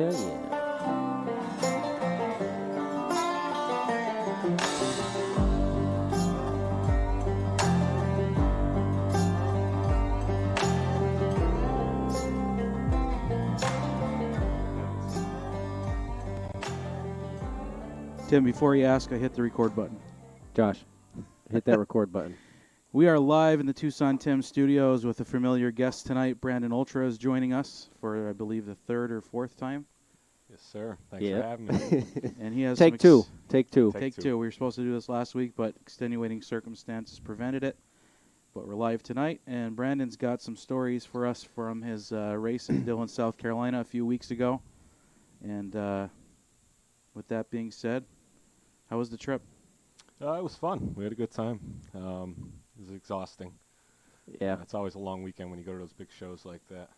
Yeah, yeah. Tim, before you ask, I hit the record button. Josh, hit that record button. We are live in the Tucson Tim studios with a familiar guest tonight. Brandon Oltra is joining us for, I believe, the third or fourth time. Yes, sir. Thanks for having me. And he has Take two. Take two. Take two. We were supposed to do this last week, but extenuating circumstances prevented it. But we're live tonight, and Brandon's got some stories for us from his race in Dillon, South Carolina a few weeks ago. And with that being said, how was the trip? It was fun. We had a good time. It was exhausting. Yeah. It's always a long weekend when you go to those big shows like that.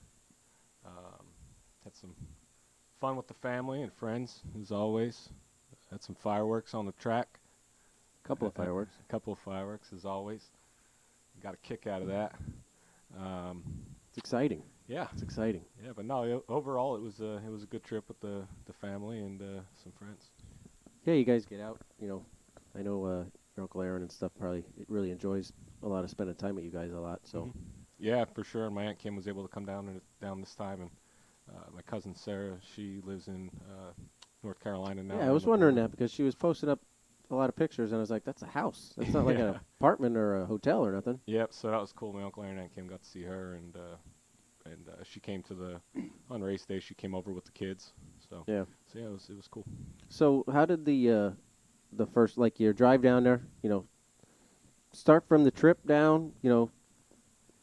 Had some fun with the family and friends, as always. Had some fireworks on the track. Couple of fireworks. A couple of fireworks, as always. Got a kick out of that. It's exciting. Yeah. It's exciting. Yeah, but no, overall it was a good trip with the family and some friends. Yeah, you guys get out. You know, I know your Uncle Aaron and stuff probably really enjoys a lot of spending time with you guys a lot. So. Mm-hmm. Yeah, for sure. And my Aunt Kim was able to come down this time, and my cousin Sarah, she lives in North Carolina now. Yeah, I was wondering that because she was posting up a lot of pictures, and I was like, "That's a house. That's not like an apartment or a hotel or nothing." Yep. So that was cool. My Uncle Aaron and Aunt Kim got to see her, and she came on race day. She came over with the kids. So yeah. So yeah, it was cool. So how did the first, like, your drive down there, you know, start from the trip down, you know,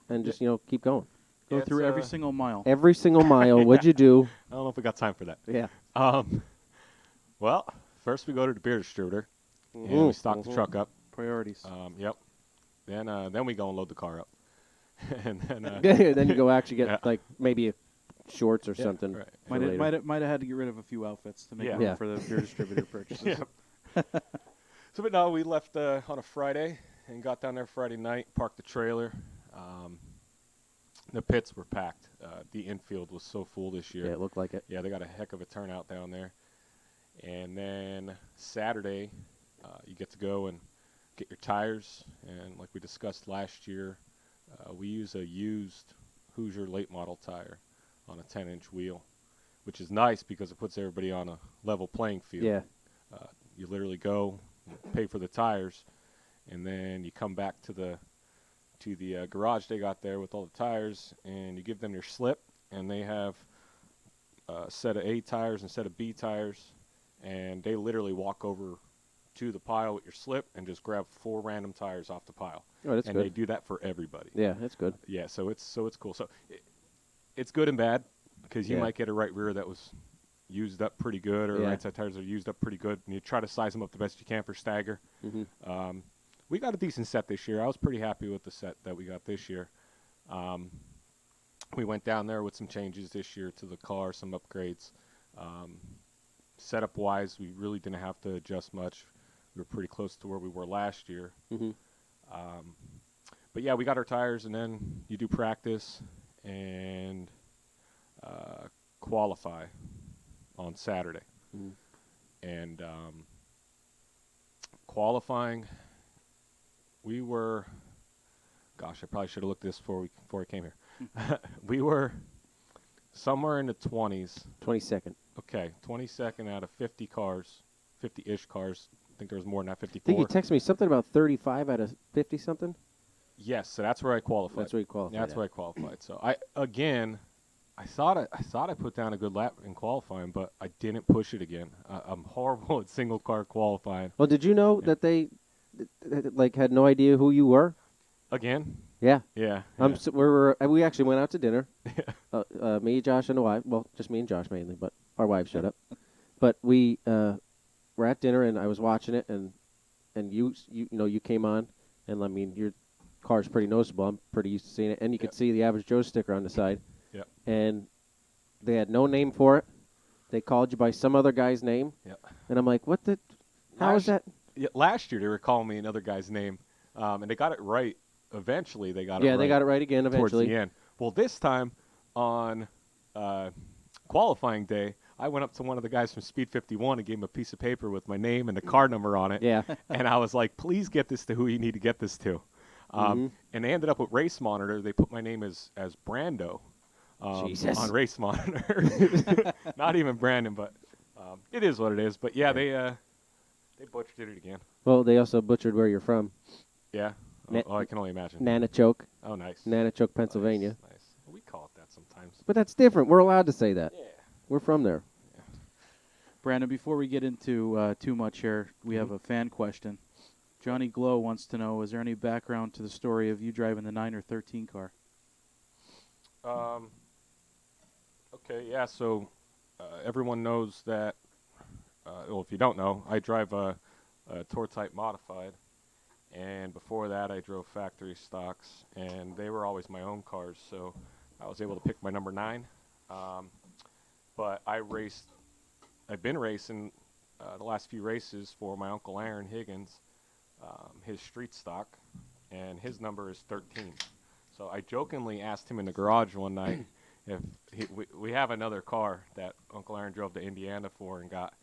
and just, you know, keep going? Go through every single mile. Every single mile. What'd you do? I don't know if we got time for that. Yeah. Well, first we go to the beer distributor, and we stock the truck up. Priorities. Yep. Then we go and load the car up. And then then you go actually get like maybe a shorts or something. Right. Might have had to get rid of a few outfits to make room Yeah. for the beer distributor purchases. So, but no, we left on a Friday and got down there Friday night, parked the trailer. The pits were packed. The infield was so full this year. Yeah, it looked like it. Yeah, they got a heck of a turnout down there. And then Saturday, you get to go and get your tires. And like we discussed last year, we use a used Hoosier late model tire on a 10-inch wheel, which is nice because it puts everybody on a level playing field. Yeah. You literally go, pay for the tires, and then you come back to the garage they got there with all the tires, and you give them your slip, and they have a set of A tires and a set of B tires, and they literally walk over to the pile with your slip and just grab 4 random tires off the pile. Oh, that's and good. they do that for everybody. Yeah, that's good. Yeah, so it's cool. So it's good and bad because you might get a right rear that was used up pretty good, or right side tires are used up pretty good, and you try to size them up the best you can for stagger. Mm-hmm. We got a decent set this year. I was pretty happy with the set that we got this year. We went down there with some changes this year to the car, some upgrades. Setup-wise, we really didn't have to adjust much. We were pretty close to where we were last year. Mm-hmm. But yeah, we got our tires, and then you do practice and qualify on Saturday. Mm-hmm. And qualifying, we were, gosh, I probably should have looked at this before I came here. We were somewhere in the 20s. 22nd. Okay, 22nd out of 50 cars, 50-ish cars. I think there was more than that, 54. I think you texted me something about 35 out of 50 something. Yes, so that's where I qualified. That's where you qualified. That's where I qualified. So I thought I put down a good lap in qualifying, but I didn't push it again. I'm horrible at single car qualifying. Well, did you know that they like had no idea who you were? Again? Yeah. Yeah. We actually went out to dinner. Me, Josh, and the wife. Well, just me and Josh mainly, but our wives showed up. But we were at dinner, and I was watching it, and you came on, and I mean your car's pretty noticeable. I'm pretty used to seeing it, and you could see the Average Joe sticker on the side. Yep. And they had no name for it. They called you by some other guy's name. Yep. And I'm like, what the? How is that? Yeah, last year they were calling me another guy's name, and they got it right. Eventually, they got it right. Yeah, they got it right again eventually. Towards the end. Well, this time on qualifying day, I went up to one of the guys from Speed 51 and gave him a piece of paper with my name and the car number on it. Yeah. And I was like, please get this to who you need to get this to. And they ended up with Race Monitor. They put my name as Brando Jesus. on Race Monitor. Not even Brandon, but it is what it is. But yeah, they butchered it again. Well, they also butchered where you're from. Yeah. Oh, I can only imagine. Nanachoke, Oh, nice. Nanachoke, Pennsylvania. Nice. We call it that sometimes. But that's different. We're allowed to say that. Yeah. We're from there. Brandon, before we get into too much here, we have a fan question. Johnny Glow wants to know, is there any background to the story of you driving the 9 or 13 car? Okay, yeah, so everyone knows that, well, if you don't know, I drive a Tour Type Modified, and before that I drove factory stocks, and they were always my own cars, so I was able to pick my number 9. But I've been racing the last few races for my Uncle Aaron Higgins, his street stock, and his number is 13. So I jokingly asked him in the garage one night if we have another car that Uncle Aaron drove to Indiana for and got.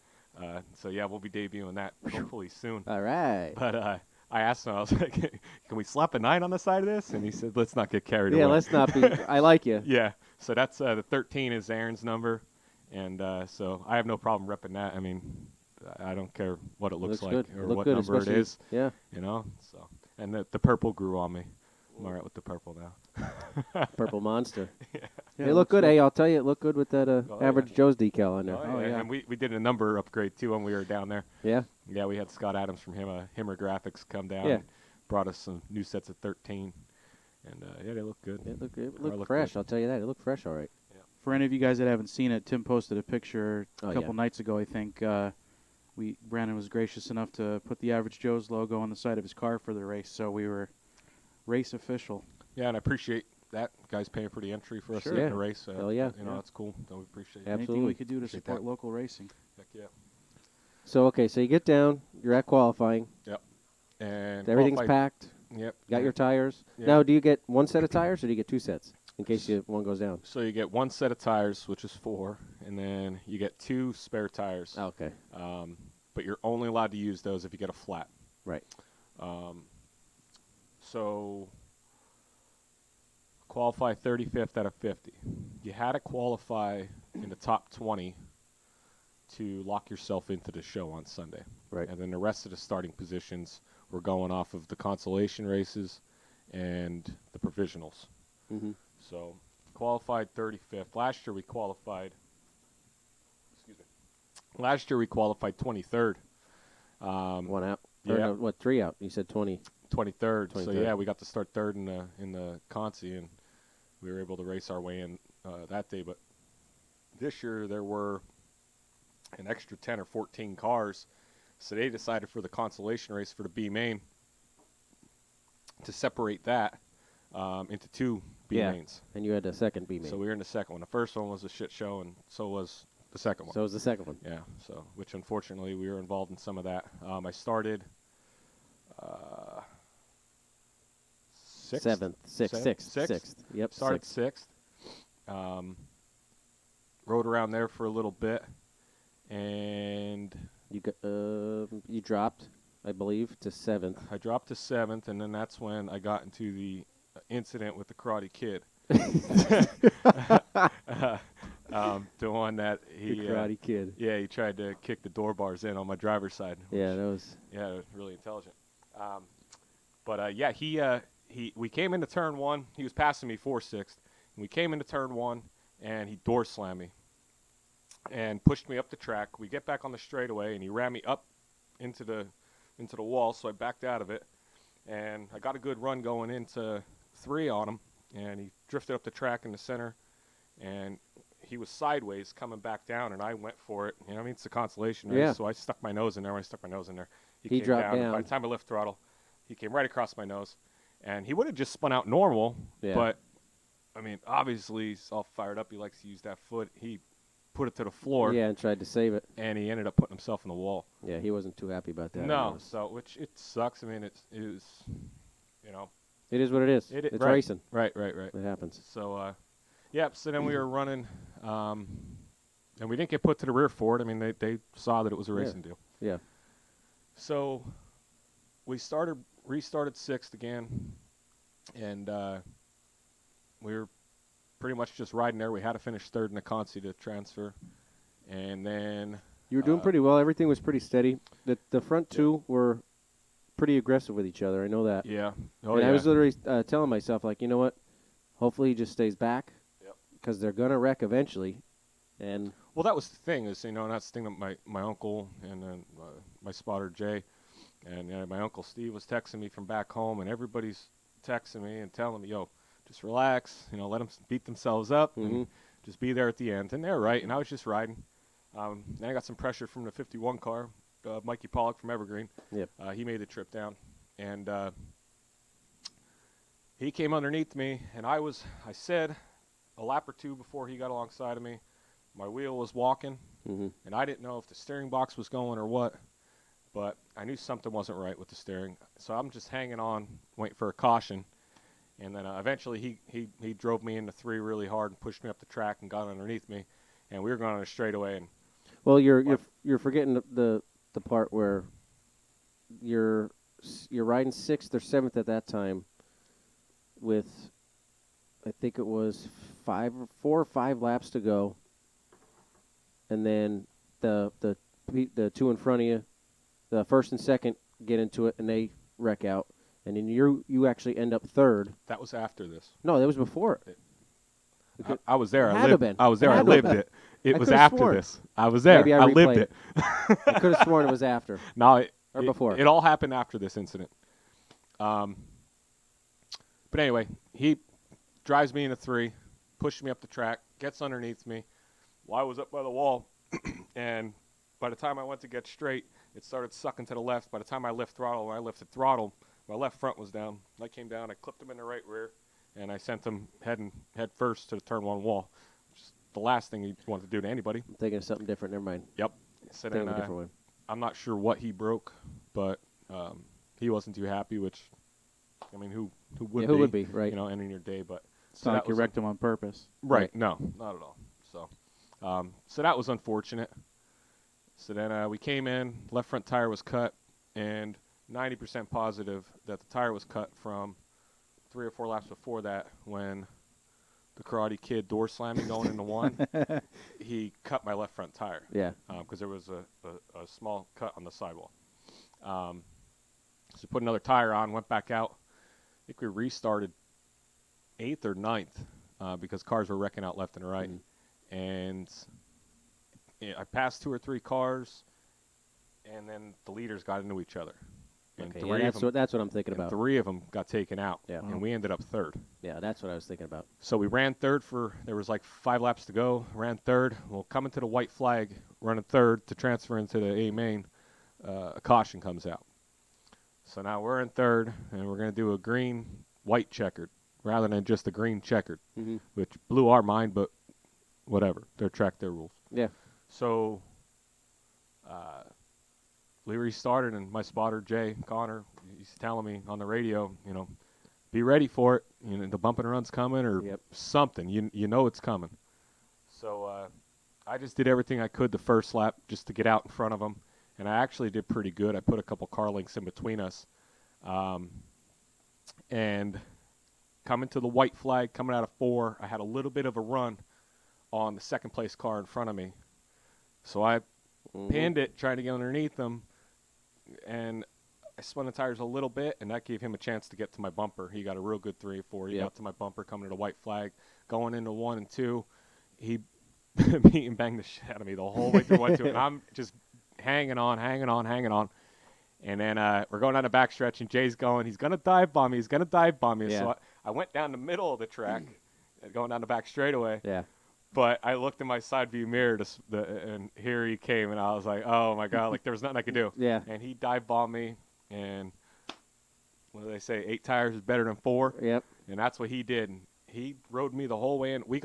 So yeah, we'll be debuting that hopefully soon. All right. But I asked him, I was like, can we slap a 9 on the side of this? And he said, let's not get carried away. Yeah, let's not be. I like you. Yeah, so that's the 13 is Aaron's number, and so I have no problem repping that. I mean, I don't care what it looks like good. or Look what good, number it especially- is. Yeah. You know, so and the purple grew on me. I'm all right with the purple now. Purple Monster. Yeah, They look good. Hey, I'll tell you, it looked good with that Oh, Average yeah. Joe's decal on there. Oh, Oh, yeah. yeah. And we did a number upgrade too when we were down there. Yeah. Yeah, we had Scott Adams from Himmer Graphics come down Yeah. and brought us some new sets of 13. And yeah, they look good. It looked Car looked fresh. good. I'll tell you that. It looked fresh, all right. For any of you guys that haven't seen it, Tim posted a picture a Oh, couple yeah. nights ago, I think. Brandon was gracious enough to put the Average Joe's logo on the side of his car for the race, so we were race official. Yeah, and I appreciate that. Guys paying for the entry for us Sure. to get in Yeah. the race. Hell yeah. You know, Yeah. that's cool. So we appreciate it. Yeah. Anything Absolutely. we could do to Appreciate support that. local racing. Heck yeah. So, okay, so you get down. You're at qualifying. And Everything's qualified- packed. Yep. Got yeah. your tires. Yeah. Now, do you get one set of tires or do you get two sets in case one goes down? So you get one set of tires, which is 4, and then you get 2 spare tires. Oh, okay. But you're only allowed to use those if you get a flat. Right. So qualify 35th out of 50. You had to qualify in the top 20 to lock yourself into the show on Sunday. Right. And then the rest of the starting positions were going off of the consolation races and the provisionals. Mm-hmm. So qualified 35th. Last year we qualified 23rd. One out. Or Yeah. no, what, 3 out? You said 20. 23rd. So 23rd. yeah, we got to start 3rd in the consi, and we were able to race our way in that day. But this year there were an extra 10 or 14 cars, so they decided for the consolation race for the B main to separate that into 2 B Yeah. mains. And you had a second B main. So we were in the second one. The first one was a shit show, and so was the second one. So was the second one. Yeah, so which unfortunately we were involved in some of that. I started sixth. Sixth. Yep. Started sixth. 6th. Rode around there for a little bit, and You dropped, I believe, to 7th. I dropped to 7th, and then that's when I got into the incident with the Karate Kid. The one that The Karate Kid. Yeah, he tried to kick the door bars in on my driver's side. Yeah, which- that was. Yeah, it was really intelligent. But yeah, we came into turn 1. He was passing me 4/6. And we came into turn 1, and he door slammed me and pushed me up the track. We get back on the straightaway, and he ran me up into the wall. So I backed out of it, and I got a good run going into 3 on him. And he drifted up the track in the center, and he was sideways coming back down, and I went for it. You know, what I mean, it's a consolation race, Yeah. so I stuck my nose in there. When I stuck my nose in there, He came dropped and down. By the time I left throttle, he came right across my nose, and he would have just spun out normal. Yeah. But I mean, obviously he's all fired up. He likes to use that foot. He put it to the floor, Yeah, and tried to save it. and he ended up putting himself in the wall. Yeah, he wasn't too happy about that. I No, noticed. so which it sucks. I mean, it was, you know, It is what it is. It- It's right. racing. right. It happens. So, yeah. So then we were running. And we didn't get put to the rear for it. I mean, they saw that it was a Yeah. racing deal. Yeah. So we restarted sixth again, and we were pretty much just riding there. We had to finish third in the consi to transfer, and then You were doing pretty well. Everything was pretty steady. The front two were pretty aggressive with each other. I know that. yeah, And I was literally telling myself, like, you know what? Hopefully he just stays back. Yep. Because they're gonna wreck eventually. And well, that was the thing is, and that's the thing that my uncle and then my spotter Jay and my uncle Steve was texting me from back home, and everybody's texting me and telling me, yo, just relax, let them beat themselves up and just be there at the end. And they're right, and I was just riding. Then I got some pressure from the 51 car, Mikey Pollock from Evergreen. Yep. He made the trip down, and he came underneath me, and I said a lap or two before he got alongside of me, my wheel was walking, and I didn't know if the steering box was going or what, but I knew something wasn't right with the steering. So I'm just hanging on, waiting for a caution, and then eventually he drove me into three really hard and pushed me up the track and got underneath me, and we were going on a straightaway. And well, you're forgetting the part where you're riding sixth or seventh at that time, with I think it was 4 or 5 laps to go, and then the two in front of you, the first and second, get into it and they wreck out, and then you actually end up third. that was after this. No, that was before. I was there. It I had to lived. been. I was there. It I had to lived have it. It I was could've after sworn. this. I was there. Maybe I I lived replayed it. I could have sworn it was after. No, Or before. It all happened after this incident. But anyway, he drives me into three, pushes me up the track, gets underneath me. Well, I was up by the wall, and by the time I went to get straight, it started sucking to the left. By the time I lifted throttle, my left front was down. I came down, I clipped him in the right rear, and I sent him head first to the turn one wall, which is the last thing you want to do to anybody. I'm thinking of something different. Never mind. Yep. So Thinking then of a different one. I'm not sure what he broke, but he wasn't too happy, which, I mean, who would Yeah, be? who would be, right. Ending your day, but. It's not like you wrecked him on purpose. Right, no, not at all. So that was unfortunate. So then we came in, left front tire was cut, and 90% positive that the tire was cut from 3 or 4 laps before that when the Karate Kid door slamming going into one, he cut my left front tire. Yeah. Because there was a small cut on the sidewall. So put another tire on, went back out. I think we restarted 8th or 9th because cars were wrecking out left and right. And I passed 2 or 3 cars, and then the leaders got into each other. And Okay, yeah, that's what I'm thinking about. 3 of them got taken out, Yeah. and we ended up third. Yeah, that's what I was thinking about. So we ran third there was like 5 laps to go, ran third. Well, coming to the white flag, running third to transfer into the A main, a caution comes out. So now we're in third, and we're going to do a green-white checkered rather than just a green checkered, which blew our mind, but whatever. They're track their rules. Yeah. So we restarted, and my spotter, Jay Connor, he's telling me on the radio, be ready for it. The bump and run's coming or something. You know it's coming. So I just did everything I could the first lap just to get out in front of them, and I actually did pretty good. I put a couple car links in between us. And coming to the white flag, coming out of 4, I had a little bit of a run on the second place car in front of me. So I pinned it, trying to get underneath them, and I spun the tires a little bit, and that gave him a chance to get to my bumper. He got a real good 3 or 4. He got to my bumper coming to the white flag. Going into 1 and 2, he beat and banged the shit out of me the whole way through 1 and 2, and I'm just hanging on. And then we're going down the backstretch, and Jay's going, he's going to dive bomb me. Yeah. So I went down the middle of the track, going down the back straightaway. Yeah. But I looked in my side view mirror, and here he came, and I was like, oh, my God, like there was nothing I could do. Yeah. And he dive bombed me, and what do they say, 8 tires is better than 4? Yep. And that's what he did. And he rode me the whole way in. We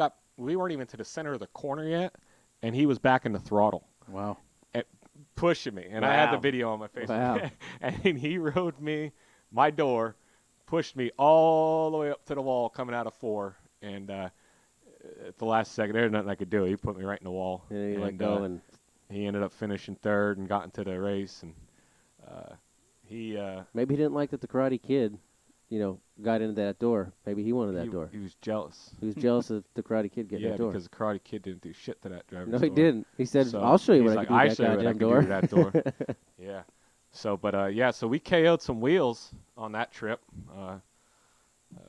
weren't even to the center of the corner yet, and he was back in the throttle. Wow. Pushing me, and I had the Wow. video on my Facebook. Wow. And he rode me, my door, pushed me all the way up to the wall coming out of 4, and at the last second, there's nothing I could do. He put me right in the wall. And then you let go, and he ended up finishing third and got into the race. And he maybe he didn't like that the Karate Kid, got into that door. Maybe he wanted that door. He was jealous. He was jealous of the Karate Kid getting Yeah, that door. because the Karate Kid didn't do shit to that driver's No, door. he didn't. He said, So "I'll show you he's what like, I can do with that goddamn door." do with that door. Yeah. So, but so we KO'd some wheels on that trip,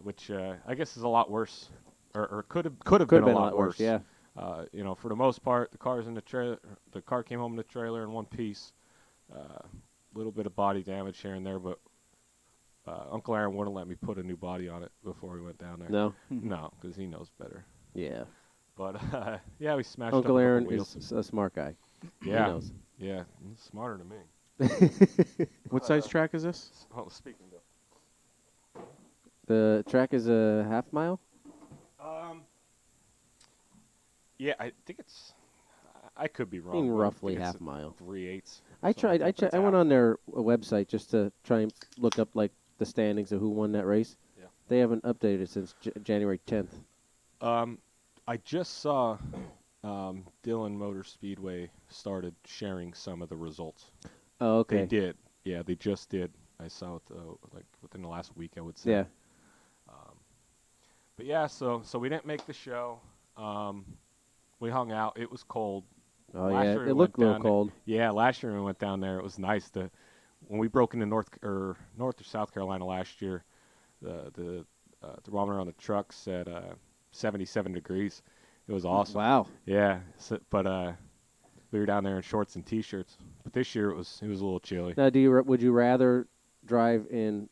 which I guess is a lot worse, or could have been a lot worse. Yeah. For the most part, the car's in the trailer. The car came home in the trailer in one piece. Little bit of body damage here and there, but Uncle Aaron wouldn't let me put a new body on it before we went down there. No. No, because he knows better. Yeah. But yeah, we smashed Uncle up Aaron a couple wheels. is a smart guy. Yeah, He knows. yeah, he's smarter than me. What size track is this? Oh, speaking of, The track is a half mile. yeah, I think it's. I could be I wrong. mean, but I roughly think it's half mile. 3/8. I tried. I went on their website just to try and look up like the standings of who won that race. Yeah. They haven't updated since January 10th. I just saw Dillon Motor Speedway started sharing some of the results. Oh, okay. They did. Yeah, they just did. I saw it like within the last week, I would say. Yeah. But yeah, so we didn't make the show. We hung out. It was cold. Oh Last yeah. year we It looked a went little down cold. Yeah, last year when we went down there, it was nice to. When we broke into North or South Carolina last year, the thermometer on the truck said 77 degrees. It was awesome. Wow. Yeah, but we were down there in shorts and t-shirts. But this year it was a little chilly. Now, would you rather drive in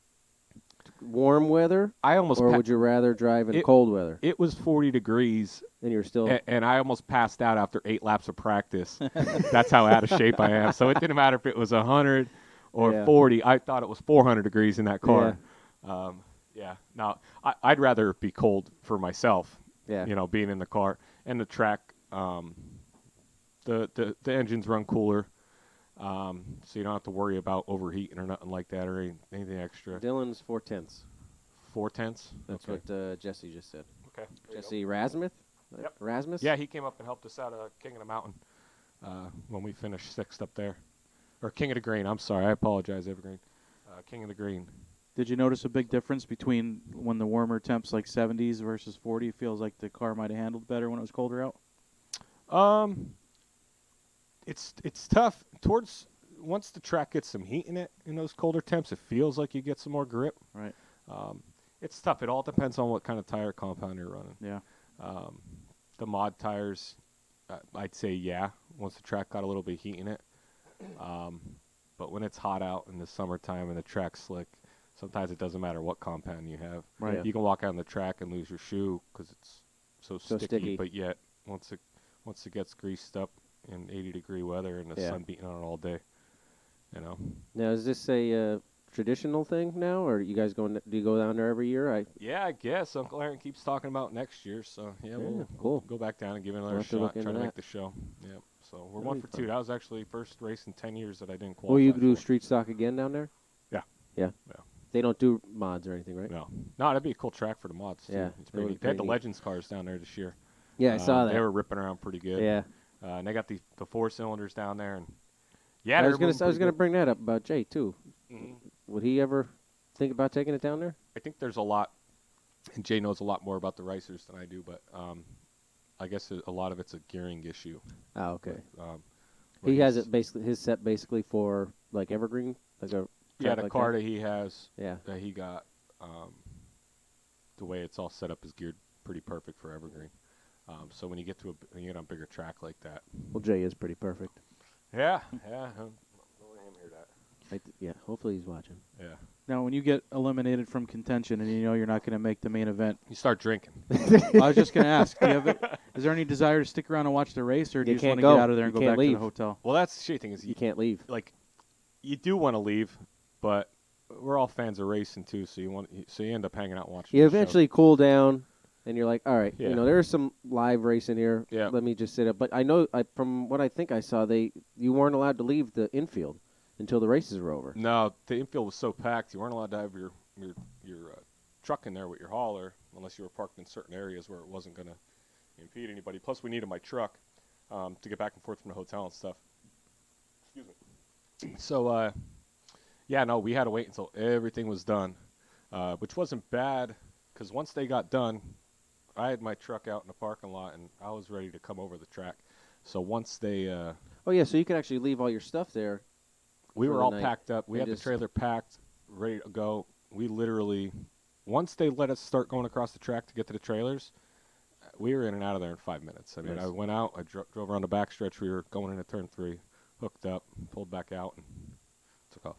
warm weather, I almost or would you rather drive in cold weather? It was 40 degrees, And you're still. and I almost passed out after 8 laps of practice. That's how out of shape I am. So it didn't matter if it was 100 or Yeah. 40. I thought it was 400 degrees in that car. Yeah. Now, I'd rather be cold for myself. Yeah. Being in the car and the track. The engines run cooler, so you don't have to worry about overheating or nothing like that or anything extra. Dillon's 4/10. 4/10. That's okay. what Jesse just said. Okay. There you go. Jesse Rasmuth? Yep. Rasmus? Yeah, he came up and helped us out King of the Mountain when we finished 6th up there. Or King of the Green. I'm sorry. I apologize, Evergreen. King of the Green. Did you notice a big difference between when the warmer temps like 70s versus 40? Feels like the car might have handled better when it was colder out. It's tough. Once the track gets some heat in it in those colder temps, it feels like you get some more grip. Right. It's tough. It all depends on what kind of tire compound you're running. Yeah. The mod tires, I'd say yeah. Once the track got a little bit of heat in it, but when it's hot out in the summertime and the track's slick, sometimes it doesn't matter what compound you have. Right. Yeah. You can walk out on the track and lose your shoe because it's so sticky. But yet, once it gets greased up in 80-degree weather and the Yeah. sun beating on it all day, Now, is this a traditional thing now, or you guys do you go down there every year? Yeah, I guess Uncle Aaron keeps talking about next year, so yeah, we'll cool. go back down and give it another We'll have to look shot, try into to make that. the show. Yep. So we're That'll 1 be for fun. 2. That was actually the first race in 10 years that I didn't qualify. Will you do for. street stock again down there? Yeah. Yeah. Yeah. They don't do mods or anything, right? No, that'd be a cool track for the mods. Too. Yeah, It's that pretty would neat. be They had the pretty neat. Legends cars down there this year. Yeah, I saw that. They were ripping around pretty good. Yeah. And they got the 4 cylinders down there, and yeah, I was they're gonna moving bring that up about Jay too. pretty good. Would he ever think about taking it down there? I think there's a lot, and Jay knows a lot more about the racers than I do, but I guess a lot of it's a gearing issue. Oh, okay. Where He has he's- it basically his set basically for like evergreen, like a Yeah, track the like car that? that he has, Yeah. that he got, the way it's all set up is geared pretty perfect for evergreen. So when you get when you get on a bigger track like that, Well, Jay is pretty perfect. yeah, don't let him hear that. Yeah. Hopefully he's watching. Yeah, Now, when you get eliminated from contention and you know you're not going to make the main event, you start drinking. I was just going to ask, is there any desire to stick around and watch the race, or do You you just want can't to go. get out of there and You go can't back to leave. the hotel? Well, that's the shitty thing is You can't leave. like you do want to leave, but we're all fans of racing too, so you end up hanging out and watching. You the show. eventually cool down, and you're like, all right, Yeah. there's some live racing here. Yeah. Let me just sit up. But I know, from what I think I saw, you weren't allowed to leave the infield until the races were over. No, the infield was so packed, you weren't allowed to have your truck in there with your hauler unless you were parked in certain areas where it wasn't going to impede anybody. Plus, we needed my truck to get back and forth from the hotel and stuff. Excuse me. So, yeah, no, we had to wait until everything was done, which wasn't bad because once they got done, I had my truck out in the parking lot and I was ready to come over the track. So once they, Oh yeah, so you could actually leave all your stuff there. we for were the all night packed up. We and had the just- trailer packed, ready to go. We literally, once they let us start going across the track to get to the trailers, we were in and out of there in 5 minutes. I mean, Nice. I went out, I drove around the backstretch. We were going into turn 3, hooked up, pulled back out, and took off.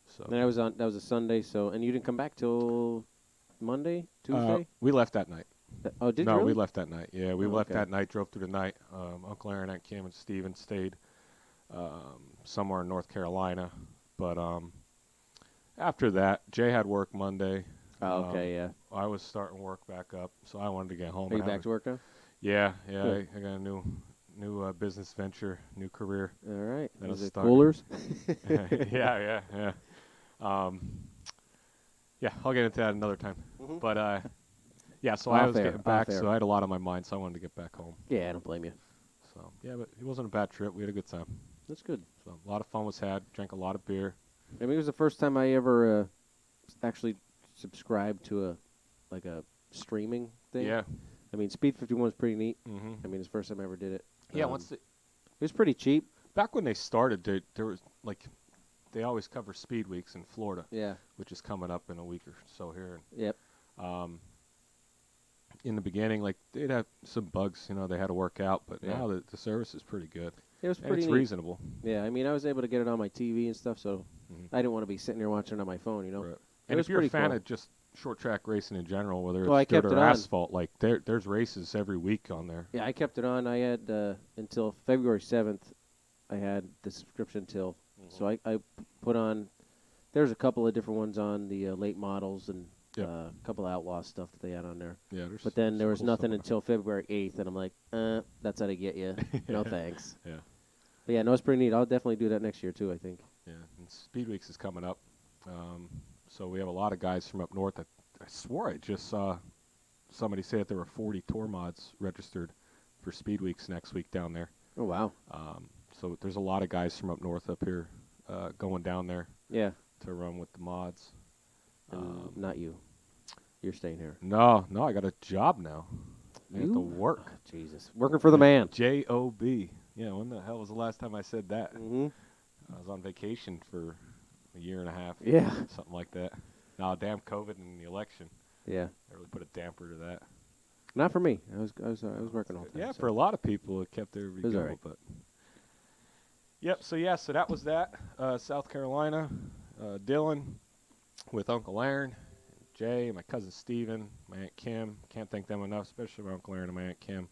So And that was a Sunday, so and you didn't come back till Monday, Tuesday? we left that night. Oh, did No, you really? we left that night. Yeah, we Oh, left okay. that night, drove through the night. Uncle Aaron, Aunt Kim, and Steven stayed somewhere in North Carolina. But after that, Jay had work Monday. Oh, okay, yeah. I was starting work back up, so I wanted to get home. Are you and have back to work now? Yeah, Good. I got a new business venture, new career. All right. That'll Is it start. coolers? yeah. Yeah, I'll get into that another time. Mhm. But yeah, so Off I was air, getting off back, air. so I had a lot on my mind, so I wanted to get back home. Yeah, I don't blame you. So yeah, but it wasn't a bad trip. We had a good time. That's good. So a lot of fun was had. Drank a lot of beer. I mean, it was the first time I ever actually subscribed to a streaming thing. Yeah. I mean, Speed 51 is pretty neat. Mm-hmm. I mean, it's the first time I ever did it. Yeah. Once it was pretty cheap. back when they started, there was like they always cover Speed Weeks in Florida, Yeah. which is coming up in a week or so here. Yep. In the beginning, like they'd have some bugs, they had to work out, but Yeah. now the service is pretty good. It was And pretty it's neat. reasonable. Yeah, I mean, I was able to get it on my TV and stuff, so Mhm. I didn't want to be sitting there watching it on my phone, Right. It And was if you're a pretty fan cool. of just short track racing in general, whether Well, I it's dirt kept or it on. asphalt, like there's races every week on there. Yeah, I kept it on. I had until February 7th. I had the subscription till. So I put on. There's a couple of different ones on the late models and Yep. a couple of outlaw stuff that they had on there. Yeah, there's But then some there was cool nothing stuff until February 8th, and I'm like, that's how to get you. No thanks. Yeah. But yeah, no, it's pretty neat. I'll definitely do that next year too, I think. Yeah, and Speed Weeks is coming up, so we have a lot of guys from up north. I swore I just saw somebody say that there were 40 tour mods registered for Speed Weeks next week down there. Oh, wow. So there's a lot of guys from up north up here going down there Yeah. to run with the mods. And not you. You're staying here. No, I got a job now. I have to You? work. Jesus. Working for the man. J-O-B. Yeah, when the hell was the last time I said that? Mm-hmm. I was on vacation for a year and a half. Yeah. Something like that. Now, damn COVID and the election. Yeah. I really put a damper to that. Not for me. I was working all the time. Yeah, so. for a lot of people, it kept everybody was all going. right. But yep. So that was that. South Carolina, Dylan with Uncle Aaron, Jay, my cousin Steven, my Aunt Kim. Can't thank them enough, especially my Uncle Aaron and my Aunt Kim,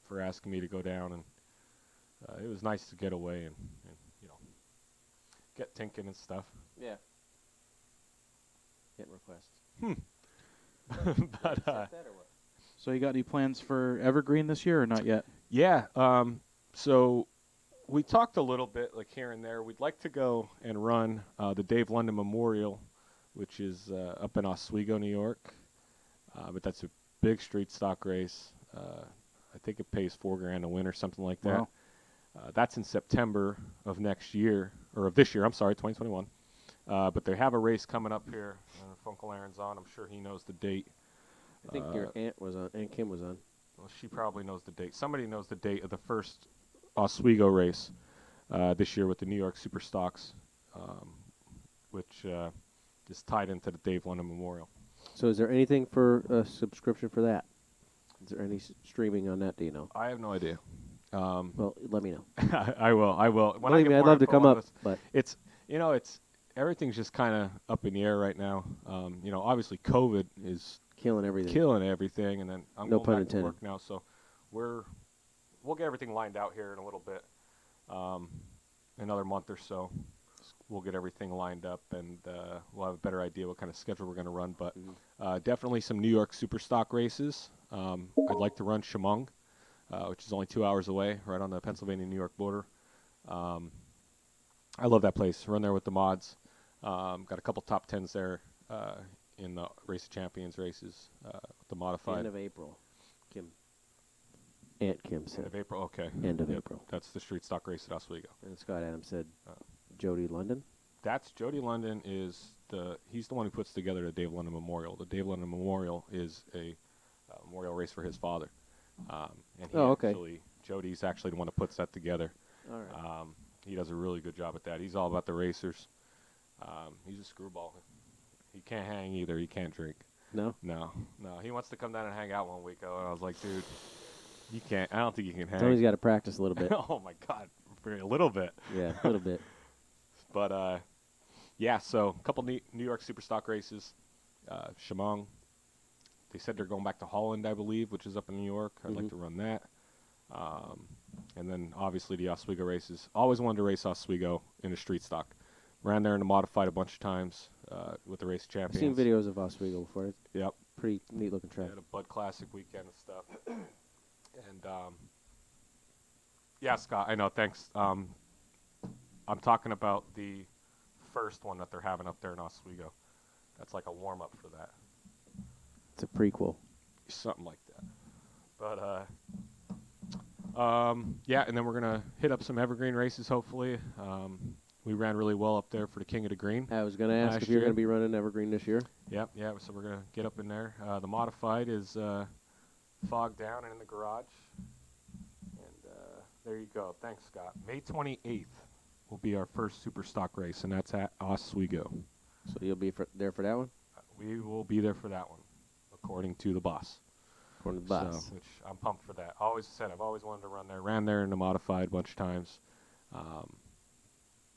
for asking me to go down. And it was nice to get away and get tinking and stuff. Yeah. Get requests. But So you got any plans for Evergreen this year or not yet? yeah, so we talked a little bit, like here and there. We'd like to go and run the Dave London Memorial, which is up in Oswego, New York. But that's a big street stock race. I think it pays $4,000 to win or something like that. Wow. That's in September of next year, or of this year. I'm sorry, 2021. But they have a race coming up here. If Uncle Aaron's on, I'm sure he knows the date. I think your aunt was on. Aunt Kim was on. Well, she probably knows the date. Somebody knows the date of the first Oswego race this year with the New York Super Stocks, which is tied into the Dave London Memorial. So is there anything for a subscription for that? Is there any streaming on that? Do you know? I have no idea. Well, let me know. I will. When I Believe get me, I'd more love to info come on up, this- but It's everything's just kind of up in the air right now. Obviously COVID is killing everything. killing everything, and then I'm No going pun back to intended. work now, so we'll get everything lined out here in a little bit. Another month or so, we'll get everything lined up, and we'll have a better idea what kind of schedule we're going to run. But definitely some New York Super Stock races. I'd like to run Chemung, which is only 2 hours away, right on the Pennsylvania-New York border. I love that place. Run there with the mods. Got a couple top tens there in the Race of Champions races with the modified. end of April. Kim. Aunt Kim End said of April. Okay. end of Yep. April. That's the street stock race at Oswego. And Scott Adams said Uh, Jody London. That's Jody London he's the one who puts together the Dave London Memorial. The Dave London Memorial is a memorial race for his father. And Jody's actually the one that puts that together. All right. He does a really good job at that. He's all about the racers. He's a screwball. He can't hang either. He can't drink. No. No. He wants to come down and hang out one week. I was like, dude, you can't. I don't think you can hang. Somebody's got to practice a little bit. Oh my God, for a little bit. Yeah, a little bit. But yeah. So a couple New York Superstock races. Chemung. They said they're going back to Holland, I believe, which is up in New York. I'd like to run that. And then obviously the Oswego races. Always wanted to race Oswego in a street stock. Ran there in the modified a bunch of times with the race I've champions. seen videos of Oswego before. It's Yep. pretty neat looking track. Had a Bud Classic weekend and stuff. And yeah, Scott, I know. Thanks. I'm talking about the first one that they're having up there in Oswego. That's like a warm up for that, It's a prequel. something like that. But yeah, and then we're gonna hit up some evergreen races. Hopefully, we ran really well up there for the King of the Green. I was going to ask Last if you're year. going to be running Evergreen this year. Yep. So we're gonna get up in there. The modified is fogged down and in the garage. And there you go. Thanks, Scott. May 28th will be our first super stock race, and that's at Oswego. So you'll be there for that one? We will be there for that one, according to the boss. According to the boss. So, which I'm pumped for that. I've always wanted to run there. Ran there in the modified a bunch of times.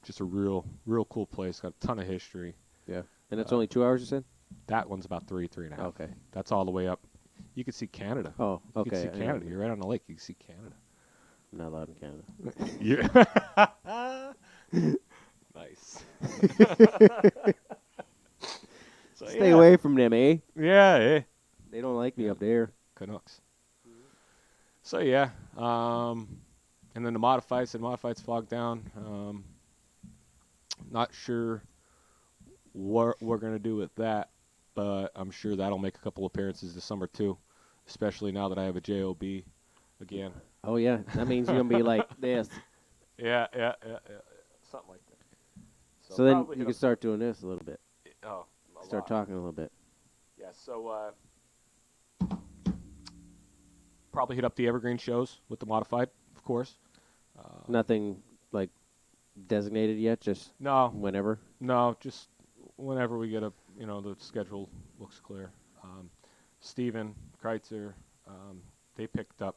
Just a real cool place. Got a ton of history. Yeah. And it's only 2 hours, you said? That one's about 3.5. Okay. That's all the way up. You can see Canada. Oh, You can okay. see Canada. You're right on the lake. You can see Canada. I'm not allowed in Canada. Yeah. Nice. So, Stay yeah. away from them, eh? Yeah, eh? They don't like me up there. Canucks. So yeah, and then the modified's fogged down. Not sure what we're gonna do with that, but I'm sure that'll make a couple appearances this summer too, especially now that I have a JOB again. Oh, yeah. That means you're going to be like this. Yeah, something like that. So then probably you hit can up- start doing this a little bit. Oh, a Start lot. talking a little bit. Yeah, so probably hit up the evergreen shows with the modified, of course. Nothing like designated yet, just No, whenever. No, just whenever we get the schedule looks clear. Steven Kreitzer, they picked up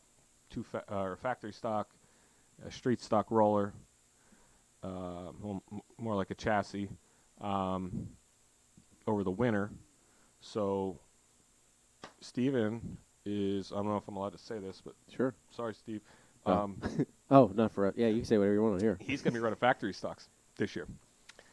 two factory stock, a street stock roller, more like a chassis, over the winter. So Steven is, I don't know if I'm allowed to say this, but Sure. sorry, Steve. Oh. Oh, not for us. Yeah, you can say whatever you want on here. He's going to be running factory stocks this year.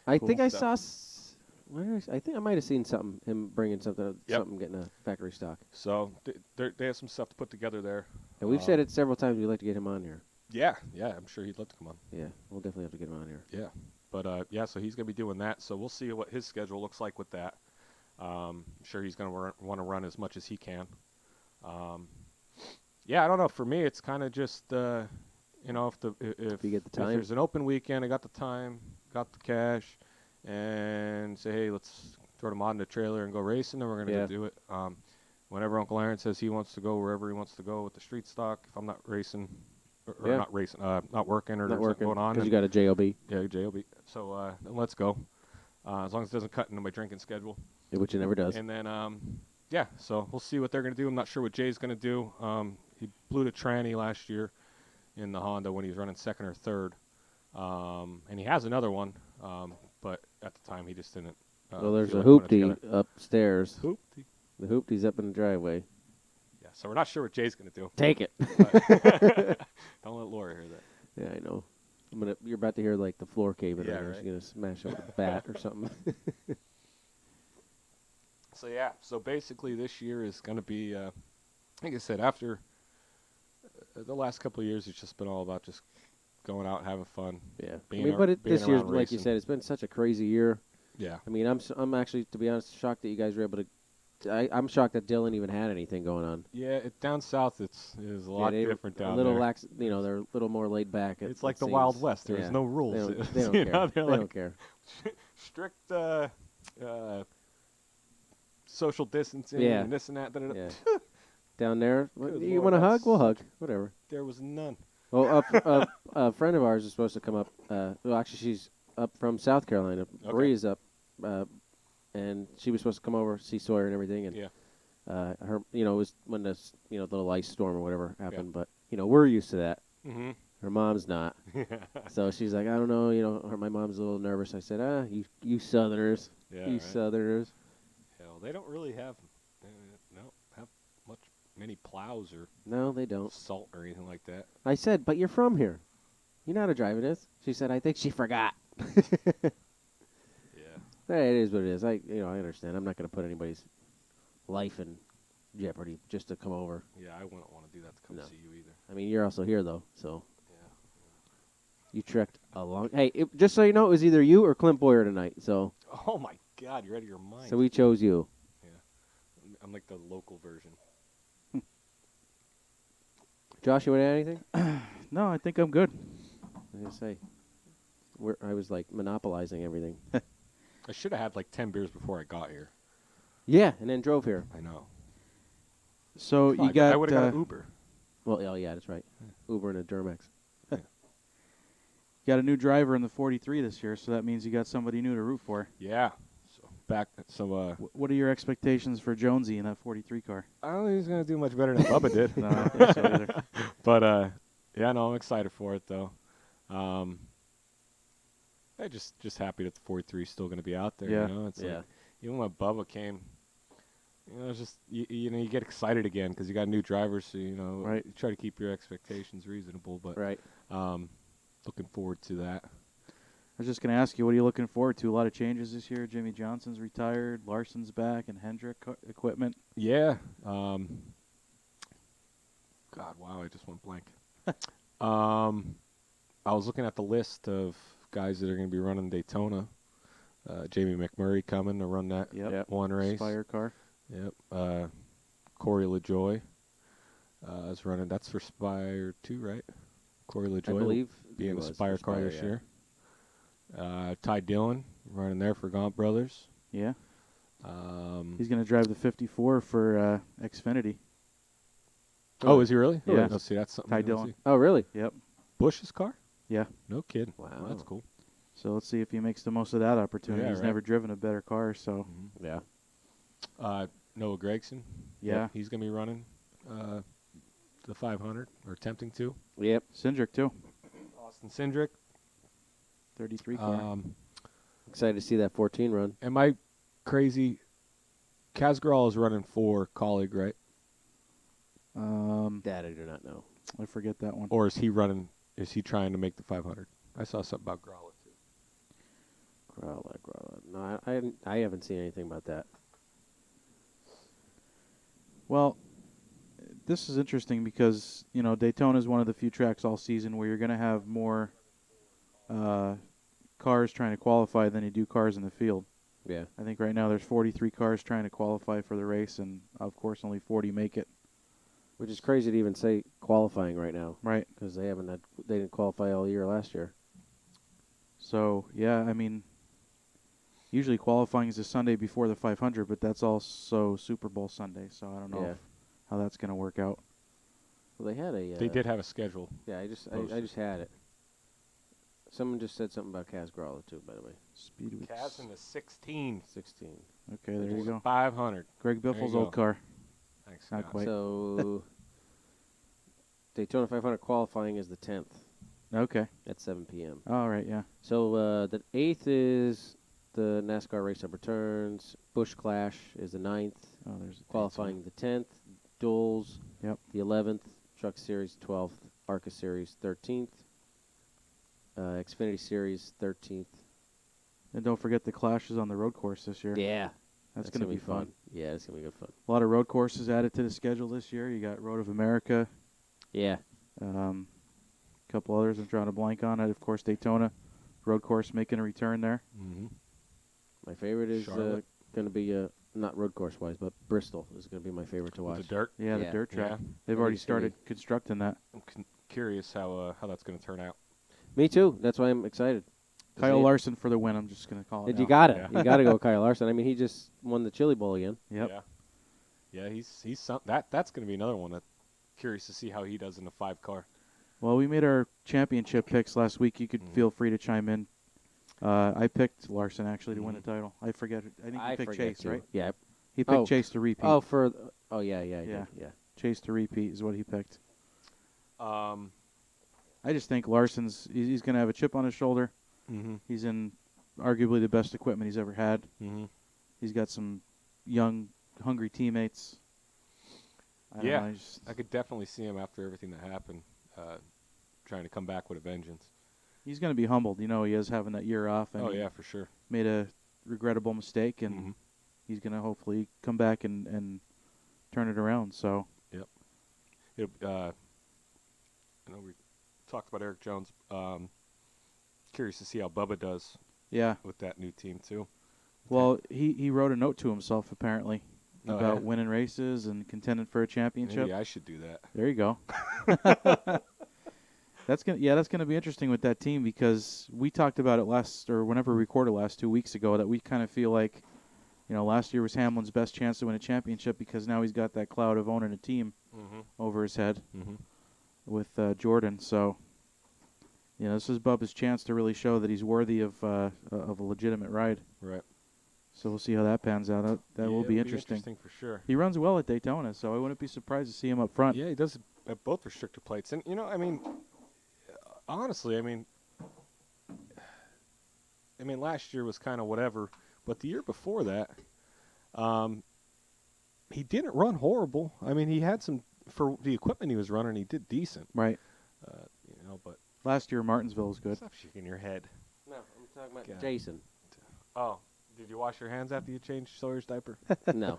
I Cool think I stuff. saw. I think I might have seen something. Him bringing something getting a factory stock. So they have some stuff to put together there. And we've said it several times. We'd like to get him on here. Yeah, I'm sure he'd love to come on. Yeah, we'll definitely have to get him on here. Yeah, but yeah, so he's gonna be doing that. So we'll see what his schedule looks like with that. I'm sure he's gonna want to run as much as he can. Yeah, I don't know. For me, it's kind of just if you get the if time. there's an open weekend, I got the time, got the cash, and say, hey, let's throw the mod in the trailer and go racing, then we're gonna Yeah. go do it. Whenever Uncle Aaron says he wants to go wherever he wants to go with the street stock, if I'm not racing, or Yeah. not racing, not working, or Not there's working something going on, because then you got a JOB, yeah, JOB. So then let's go. As long as it doesn't cut into my drinking schedule. which it never does. And then yeah, so we'll see what they're gonna do. I'm not sure what Jay's gonna do. He blew the tranny last year in the Honda when he was running second or third, and he has another one, but at the time he just didn't. Well, there's feel a like putting it hoopty together. upstairs. Hoopty. The hoopty's up in the driveway. Yeah, so we're not sure what Jay's gonna do. Take it. But don't let Laura hear that. Yeah, I know. You're about to hear like the floor caving. Yeah, Yeah, right. She's gonna smash it with a bat or something. So yeah, so basically this year is going to be, like I said, after the last couple of years, it's just been all about just going out, having fun. Yeah. Being But being this year's, around like you racing. said, it's been such a crazy year. Yeah. I mean, I'm actually, to be honest, shocked that you guys were able to I'm shocked that Dylan even had anything going on. Yeah, down south is a lot they different a down little there. lax. They're a little more laid back. It's like it the Wild seems. West. There's Yeah. no rules. They don't You care. know, They they're like don't care. strict social distancing Yeah. and this and that. Yeah. Down there, Good you Lord, want a that's hug? We'll hug. such- Whatever. There was none. Well, a friend of ours is supposed to come up. Well, actually, she's up from South Carolina. Okay. Maria's up, and she was supposed to come over, see Sawyer and everything. And Yeah. her, it was when this, little ice storm or whatever happened. But we're used to that. Mm-hmm. Her mom's not. So she's like, I don't know. My mom's a little nervous. I said, you Southerners, Yeah, you right. Southerners. Hell, they don't really have many plows or No, they don't. salt or anything like that. I said, but you're from here. You know how to drive it is. She said, I think she forgot. Yeah. Hey, it is what it is. I understand. I'm not going to put anybody's life in jeopardy just to come over. Yeah, I wouldn't want to do that to come No. see you either. I mean, you're also here though, so Yeah. you trekked a long. Hey, just so you know, it was either you or Clint Boyer tonight. So Oh my God, you're out of your mind. we chose you. I'm like the local version. Josh, you want to add anything? No, I think I'm good. I was gonna say, I was like monopolizing everything. I should have had like 10 beers before I got here. Yeah, and then drove here. I know. So Fuck, you got I would have got an Uber. Well, yeah, that's right. Uber and a Durmex. got a new driver in the 43 this year, so that means you got somebody new to root for. Yeah. So What are your expectations for Jonesy in that 43 car? I don't think he's gonna do much better than Bubba did. No, I don't think so either. But yeah, no, I'm excited for it though. I'm just happy that the 43 is still gonna be out there. Yeah. You know, it's Yeah. like even when Bubba came, it's just you get excited again because you got new drivers. So Right. you try to keep your expectations reasonable. But Right. looking forward to that. I was just going to ask you, what are you looking forward to? A lot of changes this year. Jimmy Johnson's retired, Larson's back, and Hendrick equipment. Yeah. God, wow, I just went blank. I was looking at the list of guys that are going to be running Daytona. Jamie McMurray coming to run that Yep. one race. Spire car. Yep. Corey LaJoy is running. That's for Spire 2, right? Corey LaJoy I believe will be he in a was for Spire car Spire, this yeah. year. Ty Dillon running there for Gaunt Brothers. Yeah. He's He's going to drive the 54 for Xfinity. Oh, is he really? Yeah. Oh, see, that's something. Ty I didn't Dillon. see. Oh, really? Yep. Bush's car? Yeah. No kidding. Wow. Well, that's cool. So let's see if he makes the most of that opportunity. Yeah, He's right. never driven a better car, so Yeah. Noah Gregson. yeah. He's going to be running the 500 or attempting to. Yep. Cindric too. Austin Cindric. 33 car. Excited to see that 14 run. Am I crazy? Casgral is running for colleague, right? That I do not know. I forget that one. Or is he running? Is he trying to make the 500? I saw something about Gralla too. Growler. No, I haven't seen anything about that. Well, this is interesting because, Daytona is one of the few tracks all season where you're going to have more cars trying to qualify than you do cars in the field. Yeah. I think right now there's 43 cars trying to qualify for the race, and of course only 40 make it. Which is crazy to even say qualifying right now Right. because they didn't qualify all year last year. So, yeah, I mean, usually qualifying is the Sunday before the 500, but that's also Super Bowl Sunday, so I don't know Yeah. how that's going to work out. Well, they had a. They did have a schedule. Yeah, I just posted. had it. Someone just said something about Kaz Growler too, by the way. Speed weeks. Kaz in the 16. 16. Okay, there you go. 500. Greg There you Biffle's go. old car. Thanks. Not Scott. quite. So Daytona 500 qualifying is the 10th Okay. at 7 p.m. All right, yeah. So the 8th is the NASCAR Race of Returns. Busch Clash is the 9th. Oh, there's a Qualifying the 10th. Duels. Yep. The 11th. Truck Series 12th. ARCA Series 13th. Xfinity Series 13th. And don't forget the clashes on the road course this year. Yeah. That's going to be fun. Yeah, it's going to be good fun. A lot of road courses added to the schedule this year. You got Road of America, Yeah. a couple others I'm drawing a blank on. And of course, Daytona road course making a return there. Mm-hmm. My favorite is Charlotte. going to be not road course wise, but Bristol is going to be my favorite to With watch. the dirt. Yeah, the Yeah. dirt track. Yeah. They've I already think it's gonna started constructing that. I'm curious how that's going to turn out. Me too. That's why I'm excited. 'Cause Kyle they- Larson for the win. I'm just going to call it. You now. got it. Yeah. You got to go Kyle Larson. I mean, he just won the Chili Bowl again. Yep. Yeah. He's that's going to be another one that curious to see how he does in the 5-car. Well, we made our championship picks last week. You could feel free to chime in. I picked Larson actually to win the title. I forget. I think you picked forget Chase, too. right? Yeah. He picked Oh. Chase to repeat. Oh, yeah. Yeah. Chase to repeat is what he picked. Um, I just think Larson's he's going to have a chip on his shoulder. mm-hmm. He's in arguably the best equipment he's ever had. Mm-hmm. He's got some young, hungry teammates. I don't know, I could definitely see him after everything that happened, trying to come back with a vengeance. he's going to be humbled. You know, he is having that year off. And Oh he yeah, for sure. made a regrettable mistake, and Mhm. he's going to hopefully come back and turn it around. So I know we talked about Eric Jones. Curious to see how Bubba does yeah. with that new team too. Well, he wrote a note to himself apparently Oh, about yeah? winning races and contending for a championship. Maybe I should do that. There you go. That's gonna be interesting with that team because we talked about it whenever we recorded last 2 weeks ago that we kind of feel like, you know, last year was Hamlin's best chance to win a championship because now he's got that cloud of owning a team Mm-hmm. over his head Mm-hmm. with Jordan. So, you know, this is Bubba's chance to really show that he's worthy of a legitimate ride. Right. So we'll see how that pans out. That will be interesting. for sure. He runs well at Daytona, so I wouldn't be surprised to see him up front. Yeah, he does at both restrictor plates, and I mean, honestly, I mean, last year was kind of whatever, but the year before that, he didn't run horrible. I mean, he had some for the equipment he was running. He did decent, Right. But Last year, Martinsville was good. stop shaking your head. No, I'm talking about God. Jason. Oh, did you wash your hands after you changed Sawyer's diaper? No.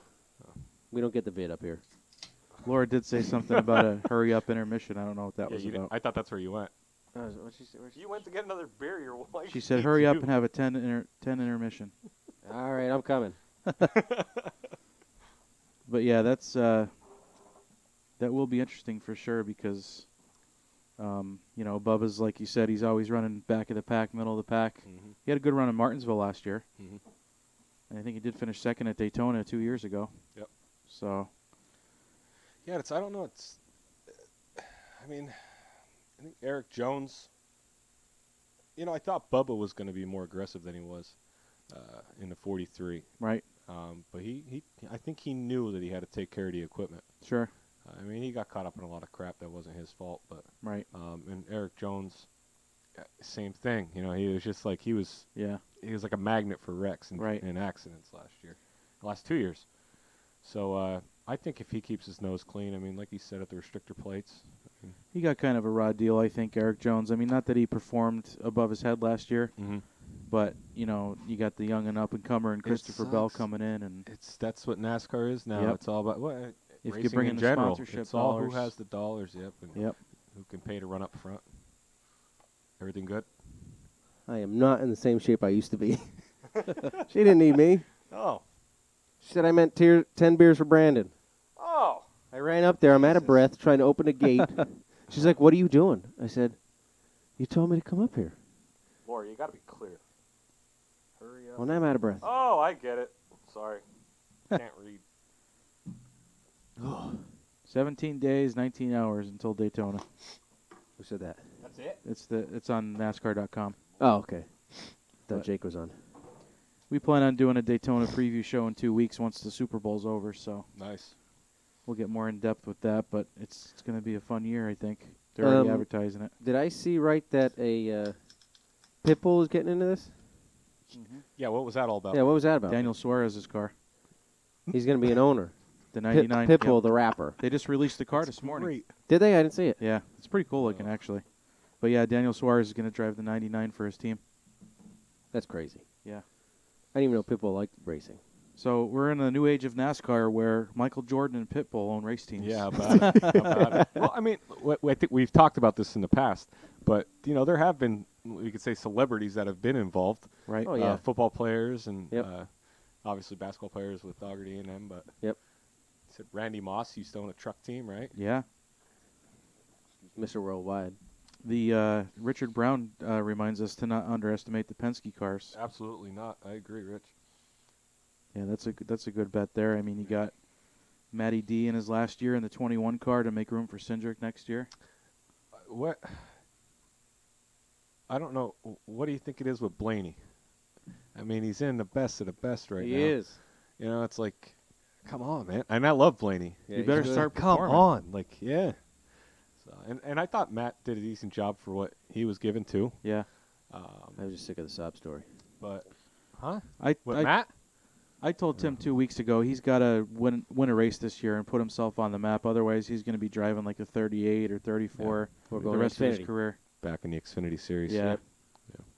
We don't get the vid up here. Laura did say something about a hurry-up intermission. I don't know what that was you didn't. about. I thought that's where you went. What'd she say? You went to get another beer. Your wife. She said, hates hurry up you." and have a 10 intermission. All right, I'm coming. But, yeah, that's that will be interesting for sure because, you know, Bubba's, like you said, he's always running back of the pack, middle of the pack. Mm-hmm. He had a good run in Martinsville last year. Mm-hmm. And I think he did finish second at Daytona 2 years ago. Yep. So, Yeah, I don't know. I think Eric Jones. I thought Bubba was going to be more aggressive than he was in the 43. right, But I think he knew that he had to take care of the equipment. sure, He got caught up in a lot of crap that wasn't his fault. But right, and Eric Jones, same thing. He was just like he was yeah, like a magnet for wrecks Right. and accidents last 2 years. So I think if he keeps his nose clean, like he said at the restrictor plates. he got kind of a raw deal, I think, Eric Jones. I mean, not that he performed above his head last year, Mm-hmm. but, you know, you got the young and up-and-comer and Christopher Bell sucks. coming in. And That's what NASCAR is now. Yep. It's all about if you racing bring in in the general. sponsorship It's all dollars. who has the dollars. Yep. And Yep. who can pay to run up front. Everything good? I am not in the same shape I used to be. She didn't need me. Oh. She said I meant 10 beers for Brandon. Oh. I ran up there. I'm out of breath trying to open a gate. She's like, what are you doing? I said, you told me to come up here. Laura, you got to be clear. Hurry up. Well, now I'm out of breath. Oh, I get it. Sorry. Can't read. 17 days, 19 hours until Daytona. Who said that? That's it? It's on NASCAR.com. Oh, okay. Thought But- Jake was on. We plan on doing a Daytona preview show in 2 weeks once the Super Bowl's over, so Nice. we'll get more in depth with that. But it's going to be a fun year, I think. They're already Um, advertising it. Did I see right that a Pitbull is getting into this? Yeah, what was that all about? Yeah, what was that about? Daniel Suarez's car, He's going to be an owner. the 99. Pitbull, yep. the rapper. They just released the car That's this morning. great. Did they? I didn't see it. Yeah, it's pretty cool looking, actually. But yeah, Daniel Suarez is going to drive the 99 for his team. That's crazy. Yeah. I didn't even know Pitbull liked racing. So we're in a new age of NASCAR where Michael Jordan and Pitbull own race teams. Yeah, how about it? How about it? Well, I think we've talked about this in the past, but there have been, we could say, celebrities that have been involved. Right. Oh, yeah. Football players and Yep. obviously basketball players with Dougherty and them, but Yep. said Randy Moss used to own a truck team, right? Yeah. Mr. Worldwide. The Richard Brown reminds us to not underestimate the Penske cars. Absolutely not. I agree, Rich. Yeah, that's a good bet there. I mean, you got Matty D in his last year in the 21 car to make room for Cindric next year. What? I don't know. What do you think it is with Blaney? I mean, he's in the best of the best right now. He is. You know, it's like, come on, man. And I love Blaney. Yeah, You he's better good. start Come performing. on, like, yeah. So, and I thought Matt did a decent job for what he was given too. Yeah. I was just sick of the sob story. But, huh? I Matt? I told Tim 2 weeks ago he's got to win a race this year and put himself on the map. Otherwise, he's going to be driving like a 38 or 34 We're the going rest of his Xfinity. career. Back in the Xfinity series. Yeah.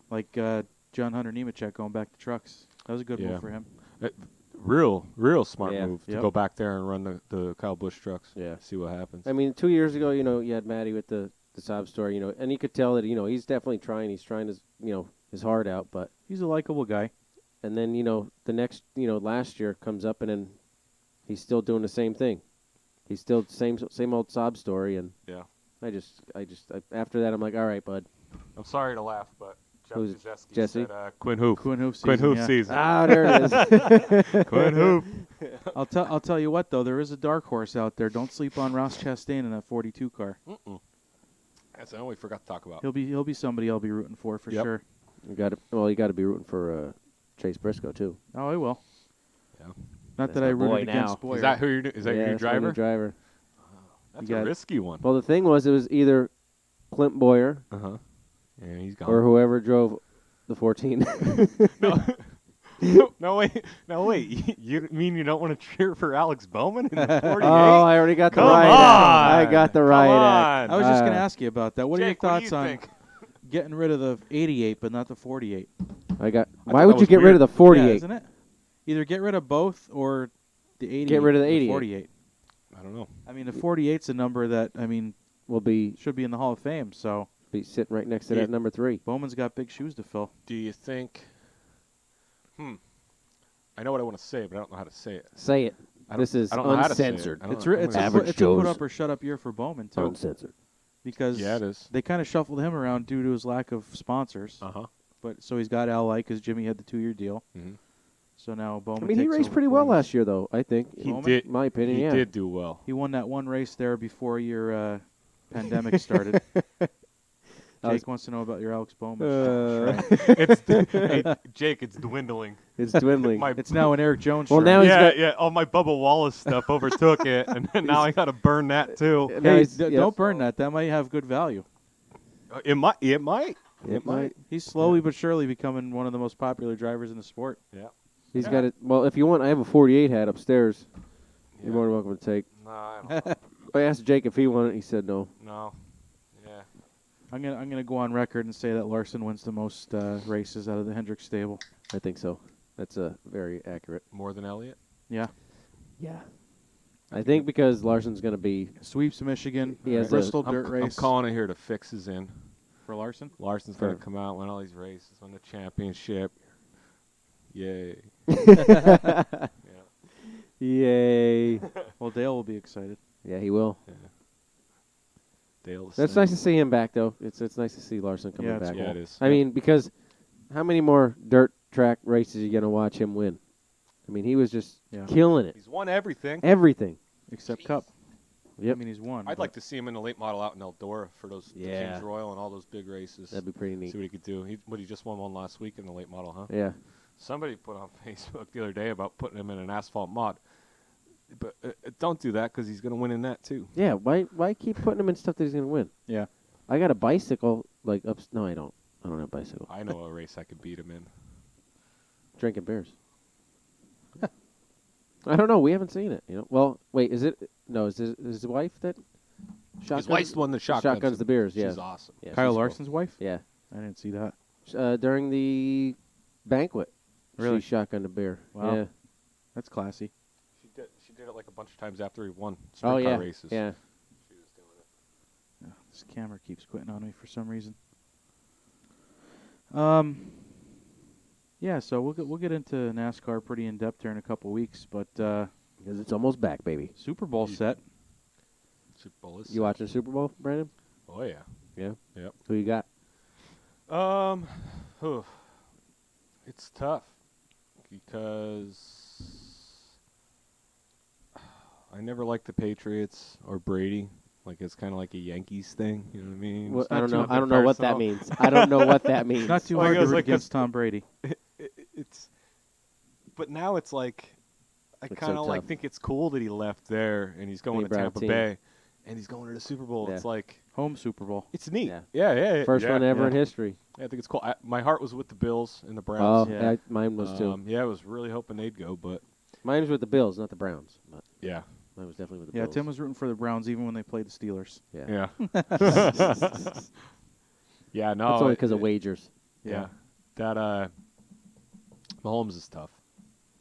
Like John Hunter Nemechek going back to trucks. That was a good Yeah. move for him. Real smart Yeah. move to Yep. go back there and run the Kyle Busch trucks. Yeah. See what happens. I mean, 2 years ago, you had Matty with the sob story, and you could tell that, he's definitely trying. He's trying his, his heart out, but He's a likable guy. and then the next, last year comes up and then he's still doing the same thing. He's still the same old sob story, and yeah. after that I'm like, all right, bud. I'm sorry to laugh, but Jeff Who's Jazeski Jesse? said Quinn Hoof. Quinn Hoof Quinn season, Hoof yeah. season. Ah, there it is. Quinn Hoof. I'll tell you what though, there is a dark horse out there. Don't sleep on Ross Chastain in that 42 car. That's the only we forgot to talk about. He'll be somebody I'll be rooting for Yep. sure. You got to be rooting for Chase Briscoe too. Oh, I will. Yeah. Not That's that I my boy rooted against now. Boyer. Is that who you're? Is that Yeah, your that's my new driver? driver. That's You a got- risky one. Well, the thing was, it was either Clint Boyer Uh huh. Yeah, he's gone. or whoever drove the 14. no wait. You mean you don't want to cheer for Alex Bowman in the 48? Oh, I already got the Come right on. act. I got the right act. I was just going to ask you about that. What Jake, are your what do thoughts you on think? getting rid of the 88 but not the 48? I got. I Why thought would that you was get rid weird. of the Yeah, 48? isn't it? Either get rid of both or the 88. Get rid of the and 88. 48. I don't know. I mean, the 48's a number that, Will be should be in the Hall of Fame. So sitting right next to Yeah. that number 3. Bowman's got big shoes to fill. Do you think? I know what I want to say, but I don't know how to say it. Say it. I don't- This is I don't know how to say it. uncensored. I don't It's know. a, I'm it's, a, gonna- Average it's a put Joes. up or shut up year for Bowman, too. Uncensored. Because Yeah, it is. they kind of shuffled him around due to his lack of sponsors. Uh-huh. But so he's got Ally because Jimmy had the 2-year deal. Mhm. So now Bowman. I mean, he takes raced over pretty for well him. last year, though. I think. He Bowman? did. In my opinion, He yeah. did do well. He won that one race there before your pandemic started. Jake wants to know about your Alex Bowman. shrine. Hey, Jake, it's dwindling. It's dwindling. My It's now an Eric Jones. Well, shrine. now he's yeah, got- yeah. All my Bubba Wallace stuff overtook it, and then now I got to burn that too. Now Hey, he's- don't burn that. That might have good value. It might. It might. It might. He's slowly but surely becoming one of the most popular drivers in the sport. Yeah. He's Yeah. got it. Well, if you want, I have a 48 hat upstairs. Yeah. You're more than welcome to take. No, I don't know. I asked Jake if he wanted it. He said no. No. Yeah. I'm gonna go on record and say that Larson wins the most races out of the Hendrick stable. I think so. That's very accurate. More than Elliott. Yeah, Yeah. I think because Larson's going to be. sweeps Michigan, He has Bristol I'm, dirt I'm race calling it here to fix his in. for Larson. Larson's going For- to come out, win all these races, win the championship. Yay. Yeah. Yay. Well, Dale will be excited. Yeah, he will. Dale. That's nice to see him back, though. It's nice to see Larson coming Yeah, it's back. Yeah, it is. I mean, because how many more dirt track races are you going to watch him win? I mean, he was just Yeah. killing it. He's won everything. Everything. Except Cup. Yep. I mean, he's won. I'd like to see him in the late model out in Eldora for those the Yeah. Kings Royal and all those big races. That'd be pretty neat. See what he could do. He just won one last week in the late model, huh? Yeah. Somebody put on Facebook the other day about putting him in an asphalt mod. But don't do that because he's going to win in that too. Yeah, why keep putting him in stuff that he's going to win? Yeah. I got a bicycle, like, no, I don't. I don't have a bicycle. I know a race I could beat him in. Drinking beers. I don't know. We haven't seen it. Well, wait. Is it? No. Is it his wife that? His wife's the one that shotguns the beers. Yeah. She's awesome. Yeah, Kyle she's cool. Larson's wife? Yeah. I didn't see that. During the banquet. Really? She shotgunned a beer. Wow. Yeah. That's classy. She did it like a bunch of times after he won Oh sprint yeah. car races. Yeah. She was doing it. Yeah, this camera keeps quitting on me for some reason. Yeah, so we'll get into NASCAR pretty in depth here in a couple weeks, but Because it's almost back, baby. Super Bowl set. Super Bowl is You watching Super Bowl, Brandon? Oh yeah. Yeah. Yep. Who you got? Whew. It's tough because I never liked the Patriots or Brady. Like it's kind of like a Yankees thing, you know what I mean? Well, It's I not don't too know. I don't know what that personal. means. I don't know what that means. It's not too Well, I hard to guess, root like, against Tom Brady. It's, but now it's like I It's kind so of like tough. think it's cool that he left there and he's going he to brought a Tampa team. Bay, and he's going to the Super Bowl. Yeah. It's like Home Super Bowl. it's neat. Yeah. Yeah. First yeah. one ever yeah. in history. I think it's cool. My heart was with the Bills and the Oh, Browns. Yeah. mine was too. Yeah, I was really hoping they'd go, but Mine was with the Bills, not the Browns. But yeah, mine was definitely with the Yeah, Bills. Tim was rooting for the Browns even when they played the Steelers. Yeah. yeah, yeah. No, That's only because of wagers. Yeah, that Mahomes is tough.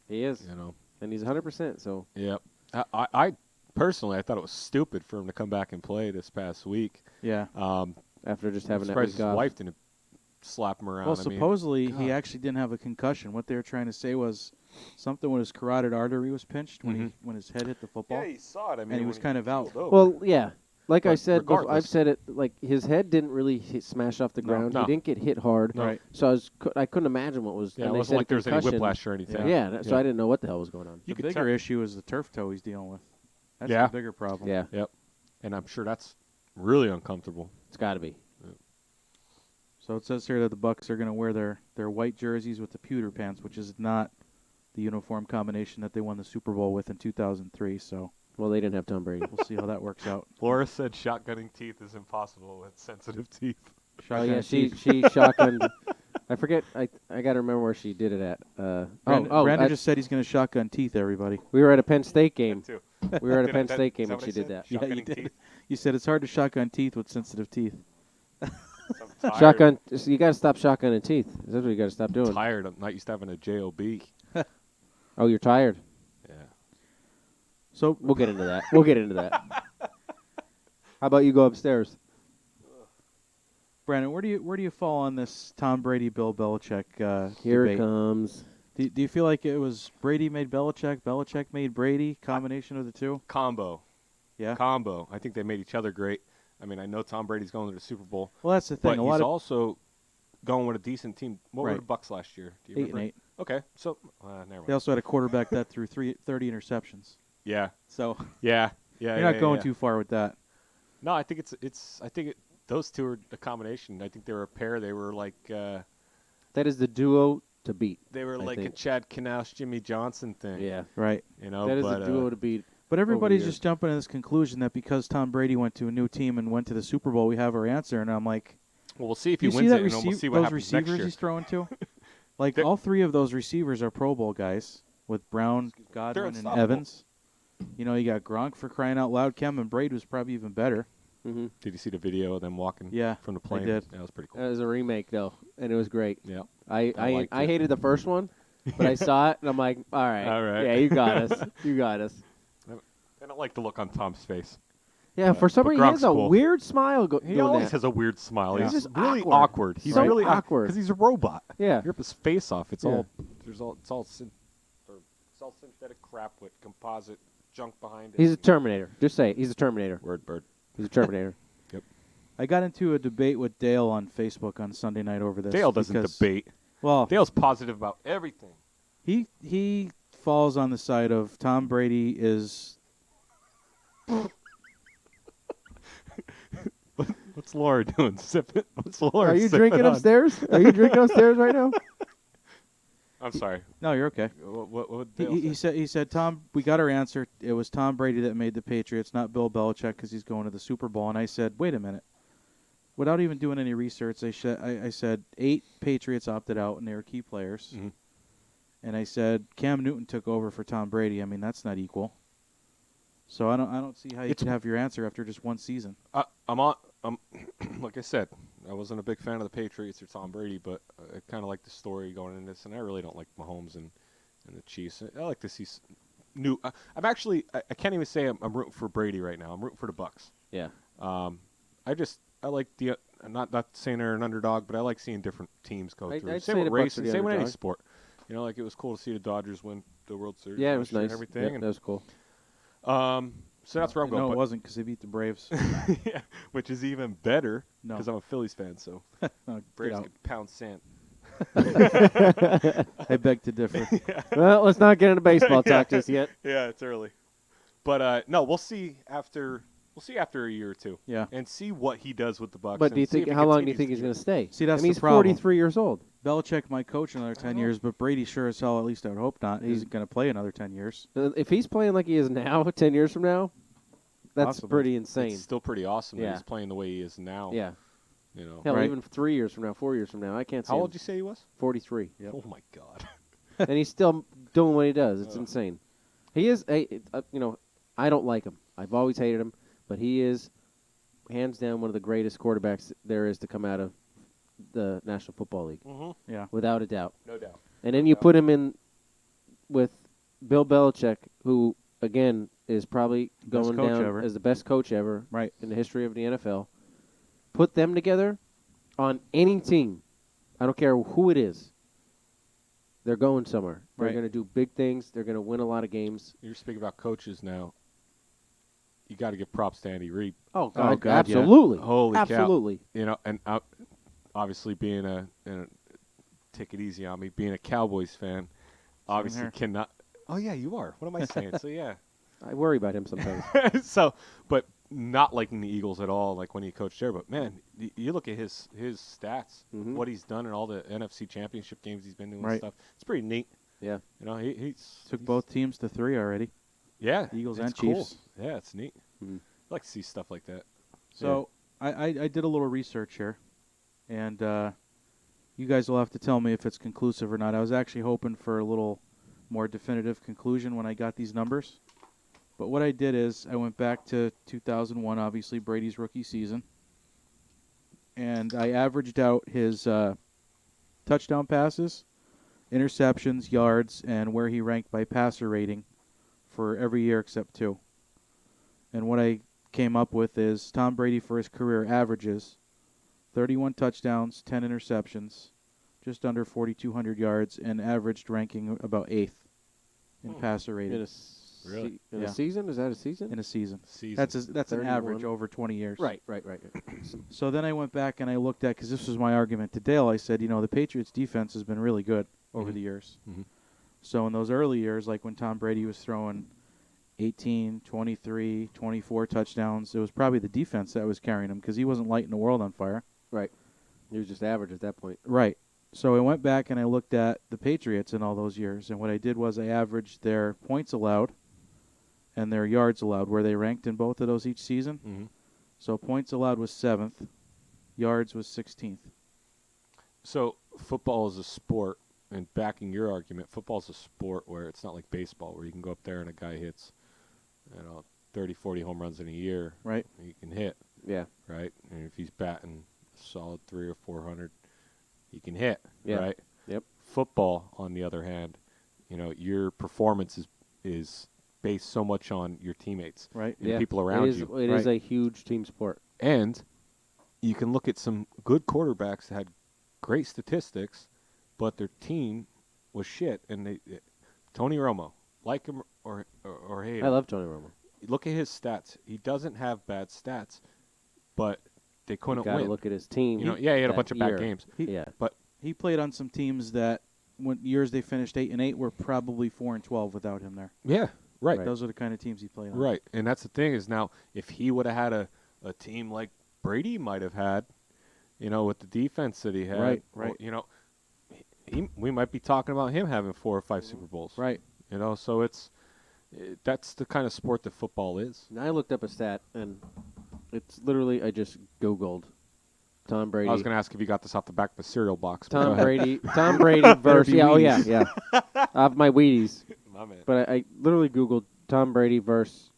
He is, You know. and he's 100%. So Yep. I personally, I thought it was stupid for him to come back and play this past week. Yeah. after just I'm having that surprised week his off, wife didn't slap him around. Well, I mean, supposedly he God. actually didn't have a concussion. What they were trying to say was something when his carotid artery was pinched when Mhm. when his head hit the football. yeah, he saw it. I mean, and he was kind of out. keeled over. well, yeah. Like I But said, before, I've regardless. said it. Like his head didn't really smash off the No. ground. No. He didn't get hit hard. No. Right. So I couldn't imagine what was. yeah, it and they wasn't said like there was any concussion. whiplash or anything. Yeah. So I didn't know what the hell was going on. You The could bigger tell- issue is the turf toe he's dealing with. That's Yeah. the bigger problem. Yeah, Yep. And I'm sure that's really uncomfortable. it's got to be. So it says here that the Bucks are going to wear their white jerseys with the pewter pants, which is not the uniform combination that they won the Super Bowl with in 2003. So Well, they didn't have Tom Brady. we'll see how that works out. Laura said shotgunning teeth is impossible with sensitive teeth. Oh Shotgun yeah, teeth. she shotgunned. I forget. I got to remember where she did it at. Brandon just said he's going to shotgun teeth, everybody. we were at a Penn State game. Too. We were at a Did I- Penn that- State is game that and what she I did said? that. Yeah, you Shotgunning did. teeth? You said it's hard to shotgun teeth with sensitive teeth. I'm tired. Shotgun. So you got to stop shotgunning teeth. That's what you got to stop doing. Tired. I'm not used to having a JOB. Oh, you're tired. Yeah. So We'll get into that. We'll get into that. How about you go upstairs? Brandon, where do you fall on this Tom Brady, Bill Belichick Here debate? it comes. Do you feel like it was Brady made Belichick, Belichick made Brady, combination of the two? Combo. Yeah. Combo. I think they made each other great. I mean, I know Tom Brady's going to the Super Bowl, Well, that's the but thing. A he's lot of also going with a decent team. What were Right. the Bucks last year? Do you 8 remember? and 8. Okay, so never mind. They also had a quarterback that threw 30 interceptions. Yeah, So yeah. you're not going too far with that. No, I think it's. I think those two are a combination. I think they were a pair. They were like That is the duo to beat. they were I like a think. Chad Knaus, Jimmy Johnson thing. Yeah. Right. You know, That is but, the duo to beat. But everybody's years. just jumping to this conclusion that because Tom Brady went to a new team and went to the Super Bowl, we have our answer. And I'm like, well, we'll see if do he you see wins that it, and then we'll see what those happens next receivers year. he's throwing to? Like, They're- all three of those receivers are Pro Bowl guys with Brown, Godwin, and unstoppable. Evans. You know, you got Gronk for crying out loud. Cameron Braid was probably even better. Mm-hmm. Did you see the video of them walking Yeah, from the I plane? did. That was pretty cool. That was a remake though, and it was great. Yeah. I liked it. hated the first one, but I saw it and I'm like, all right, All right. yeah, you got us, you got us. I don't like the look on Tom's face. Yeah, for some but reason he has Gronk's a cool. weird smile He doing always that. has a weird smile. Yeah. He's He's just just really awkward. awkward. He's So really awkward. because he's a robot. Yeah. You rip his face off. It's Yeah. all it's all synthetic crap with composite junk behind it. He's a Terminator. Just say it. He's a Terminator. word bird. He's a Terminator. I got into a debate with Dale on Facebook on Sunday night over this. Dale doesn't because- debate. Well, Dale's positive about everything. he falls on the side of Tom Brady is What's Laura doing? Sip it. What's Laura? Are you sipping drinking on? upstairs? Are you drinking upstairs right now? I'm sorry. no, you're okay. What He, Dale he say? said Tom. We got our answer. It was Tom Brady that made the Patriots, not Bill Belichick, because he's going to the Super Bowl. And I said, wait a minute. Without even doing any research, I said 8 Patriots opted out, and they were key players. Mhm. And I said Cam Newton took over for Tom Brady. I mean, that's not equal. So I don't see how you It's- can have your answer after just one season. I'm on. Like I said, I wasn't a big fan of the Patriots or Tom Brady, but I kind of like the story going in this, and I really don't like Mahomes and the Chiefs. I like to see new. I'm actually. I can't even say I'm rooting for Brady right now. I'm rooting for the Bucks. Yeah. I like the. I'm not saying they're an underdog, but I like seeing different teams go through. I'd Same say with the Bucks are racing, the same with any underdog. sport. You know, like it was cool to see the Dodgers win the World Series. Yeah, it last was year nice. and everything. Yep, that was cool. So that's where I'm No, going. it wasn't because they beat the Braves. Yeah, which is even better No. because I'm a Phillies fan. So Oh, get Braves out. can pound sand. I beg to differ. Well, let's not get into baseball talk Yeah. just yet. Yeah, it's early. But no, we'll see after a year or two. Yeah. And see what he does with the Bucks. But do you and see think if he how long do you continues think to he's do going it. to stay? See, that's I mean, the he's problem. 43 years old. Belichick might coach another 10 years, but Brady sure as hell, at least I would hope not. He's going to play another 10 years. If he's playing like he is now, 10 years from now, that's Possible. pretty insane. It's still pretty awesome that Yeah. he's playing the way he is now. Yeah. You know. Hell, Right. even 3 years from now, 4 years from now, I can't see How him. old did you say he was? 43. Oh my God. And he's still doing what he does. It's Ugh. insane. He is, I don't like him. I've always hated him, but he is hands down one of the greatest quarterbacks there is to come out of the National Football League, Mm-hmm. Yeah. without a doubt. No doubt. And then you put him in with Bill Belichick, who, again, is probably Best going coach down ever. as the best coach ever Right. in the history of the NFL. Put them together on any team. I don't care who it is. They're going somewhere. They're Right. going to do big things. They're going to win a lot of games. You're speaking about coaches now. You got to give props to Andy Reid. Oh, God, yeah. absolutely. Holy cow. Absolutely. You know, and obviously being take it easy on me, being a Cowboys fan, obviously here. cannot. Oh yeah, you are. What am I saying? So yeah. I worry about him sometimes. So, but not liking the Eagles at all, like when he coached there. But man, you look at his stats, Mhm. what he's done in all the NFC Championship games he's been doing and Right. stuff. It's pretty neat. Yeah. You know, he's Took both teams to 3 already. Yeah, Eagles it's and cool. Chiefs. Yeah, it's neat. Mhm. I like to see stuff like that. So I did a little research here, and you guys will have to tell me if it's conclusive or not. I was actually hoping for a little more definitive conclusion when I got these numbers. But what I did is I went back to 2001, obviously Brady's rookie season, and I averaged out his touchdown passes, interceptions, yards, and where he ranked by passer rating for every year except 2. And what I came up with is Tom Brady for his career averages 31 touchdowns, 10 interceptions, just under 4,200 yards, and averaged ranking about 8th in passer In rating Really? in Yeah. a season? Is that a season? in a season. Season. That's an 31. average over 20 years. Right. So then I went back and I looked at, because this was my argument to Dale, I said, the Patriots' defense has been really good over Mhm. the years. Mhm. So in those early years, like when Tom Brady was throwing 18, 23, 24 touchdowns, it was probably the defense that was carrying him because he wasn't lighting the world on fire. Right. He was just average at that point. Right. So I went back and I looked at the Patriots in all those years, and what I did was I averaged their points allowed and their yards allowed, where they ranked in both of those each season. Mhm. So points allowed was 7th, yards was 16th. So football is a sport, and backing your argument, football is a sport where it's not like baseball, where you can go up there and a guy hits, 30, 40 home runs in a year. Right. He can hit, Yeah. right? And if he's batting a solid 300 or 400, he can hit, Yeah. right? Yep. Football, on the other hand, your performance is based so much on your teammates Right. and Yeah. the people around It is, you. It is Right. a huge team sport. And you can look at some good quarterbacks that had great statistics, but their team was shit. And Tony Romo, like him or hate him, I love Tony Romo. look at his stats. He doesn't have bad stats, but they couldn't You got to win. look at his team. He had a that bunch of bad year. games. Yeah. But He played on some teams that, when years they finished 8-8, were probably 4-12 without him there. yeah, right. Those are the kind of teams he played on. Right, and that's the thing is now if he would have had a team like Brady might have had, with the defense that he had, Right. we might be talking about him having 4 or 5 Super Bowls. Right. So that's the kind of sport that football is. And I looked up a stat, and it's literally I just Googled Tom Brady. I was going to ask if you got this off the back of a cereal box. but go Tom ahead. Brady. Tom Brady versus. be Yeah. Oh yeah. Wheaties. Yeah. Off my Wheaties. My man. But I literally Googled Tom Brady versus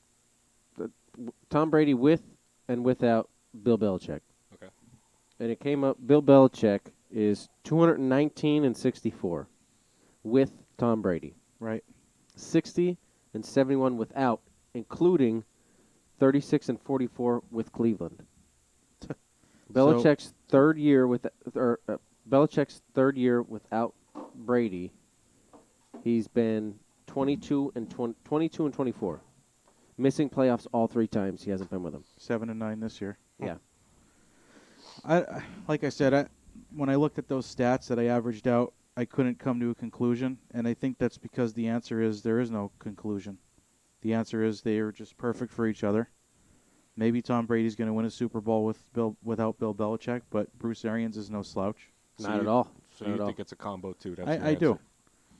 Tom Brady with and without Bill Belichick. Okay. And it came up. Bill Belichick is 219 and 64 with Tom Brady. Right. 60 and 71 without, including 36 and 44 with Cleveland. Belichick's third year Belichick's third year without Brady. He's been 22 and 24. Missing playoffs all 3 times. He hasn't been with them. 7-9 this year. Yeah. Like I said, when I looked at those stats that I averaged out, I couldn't come to a conclusion, and I think that's because the answer is there is no conclusion. The answer is they are just perfect for each other. Maybe Tom Brady's going to win a Super Bowl without Bill Belichick, but Bruce Arians is no slouch. Not at all. So Not you at think all. it's a combo too? That's I do.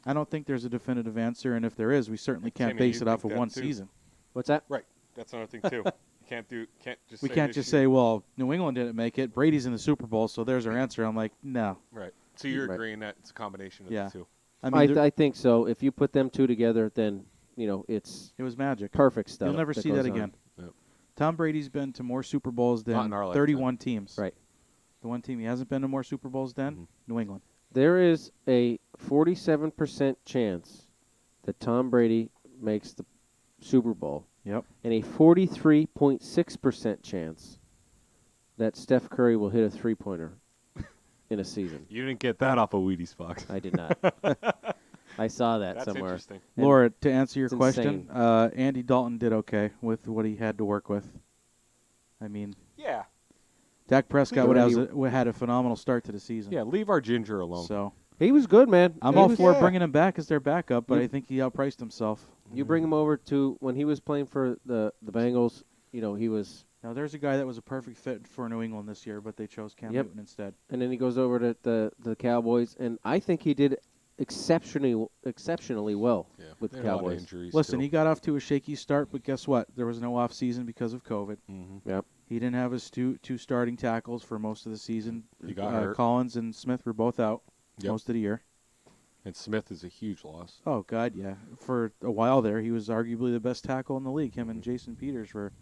I don't think there's a definitive answer, and if there is, we certainly can't Timmy, base you it off think of that one too? season. What's that? Right. That's another thing too. We can't just say, well, New England didn't make it. Brady's in the Super Bowl, so there's our answer. I'm like, no. Right. So you're Right. agreeing that it's a combination of Yeah. the two. I mean, I think so. If you put them 2 together, then it's it was magic. perfect stuff. You'll never see that goes on. again. Yep. Tom Brady's been to more Super Bowls Not than in our 31 teams. Right. The one team he hasn't been to more Super Bowls than, New England. There is a 47% chance that Tom Brady makes the Super Bowl. Yep. And a 43.6% chance that Steph Curry will hit a 3-pointer in a season. You didn't get that off of Wheaties Fox. I did not. I saw that That's somewhere. interesting. And Laura, to answer your it's question, insane. Andy Dalton did okay with what he had to work with. I mean, Yeah. Dak Prescott Leave had a phenomenal start to the season. Yeah. Leave our ginger alone. So He was good, man. I'm He all was- for yeah. bringing him back as their backup, but You- I think he outpriced himself. You bring him over to when he was playing for the Bengals. He was, Now, there's a guy that was a perfect fit for New England this year, but they chose Cam Yep. Newton instead. and then he goes over to the Cowboys, and I think he did exceptionally well Yeah. with the There are a lot of Cowboys. injuries Listen, too. he got off to a shaky start, but guess what? There was no off season because of COVID. Mm-hmm. Yep. He didn't have his two starting tackles for most of the season. He got hurt. Collins and Smith were both out Yep. most of the year. And Smith is a huge loss. Oh, God, yeah. For a while there, he was arguably the best tackle in the league. Him and Jason Peters were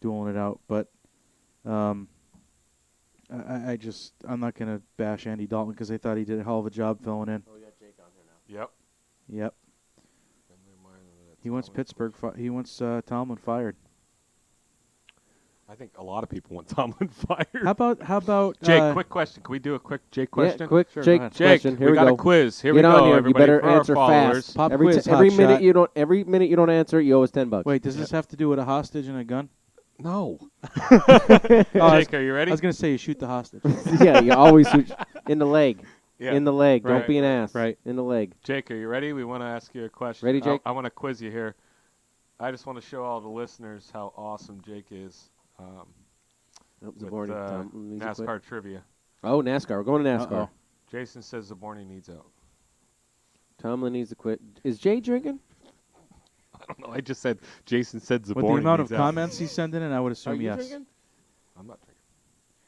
dueling it out. But I'm not going to bash Andy Dalton because I thought he did a hell of a job filling in. Oh, we got Jake on here now. Yep. Yep. He wants Pittsburgh. He wants Tomlin fired. I think a lot of people want Tomlin fired. How about Jake, quick question. Can we do a quick Jake question? Yeah, quick Sure, go Jake ahead. Jake, question. Here we got go. a quiz. Here Get we on go, here. You everybody. better For our answer followers. fast. Pop every quiz, every hot minute shot. every minute you don't answer, you owe us $10. Wait, does this have to do with a hostage and a gun? No. Oh, Jake, are you I ready? was going to say you shoot the hostage. Yeah, you always in the leg. Yeah. In the leg. Right. Don't be an ass. Right. In the leg. Jake, are you ready? We want to ask you a question. Ready, Jake? I want to quiz you here. I just want to show all the listeners how awesome Jake is Oh, with Zaborni, Tom, needs to quit. NASCAR trivia. Oh, NASCAR. We're going to NASCAR. Uh-oh. Jason says Zaborni needs out. Tomlin needs to quit. Is Jay drinking? I don't know. I just said Jason said Zaborni With the amount of needs out. comments he's sending in, I would Are assume you yes. drinking? I'm not drinking.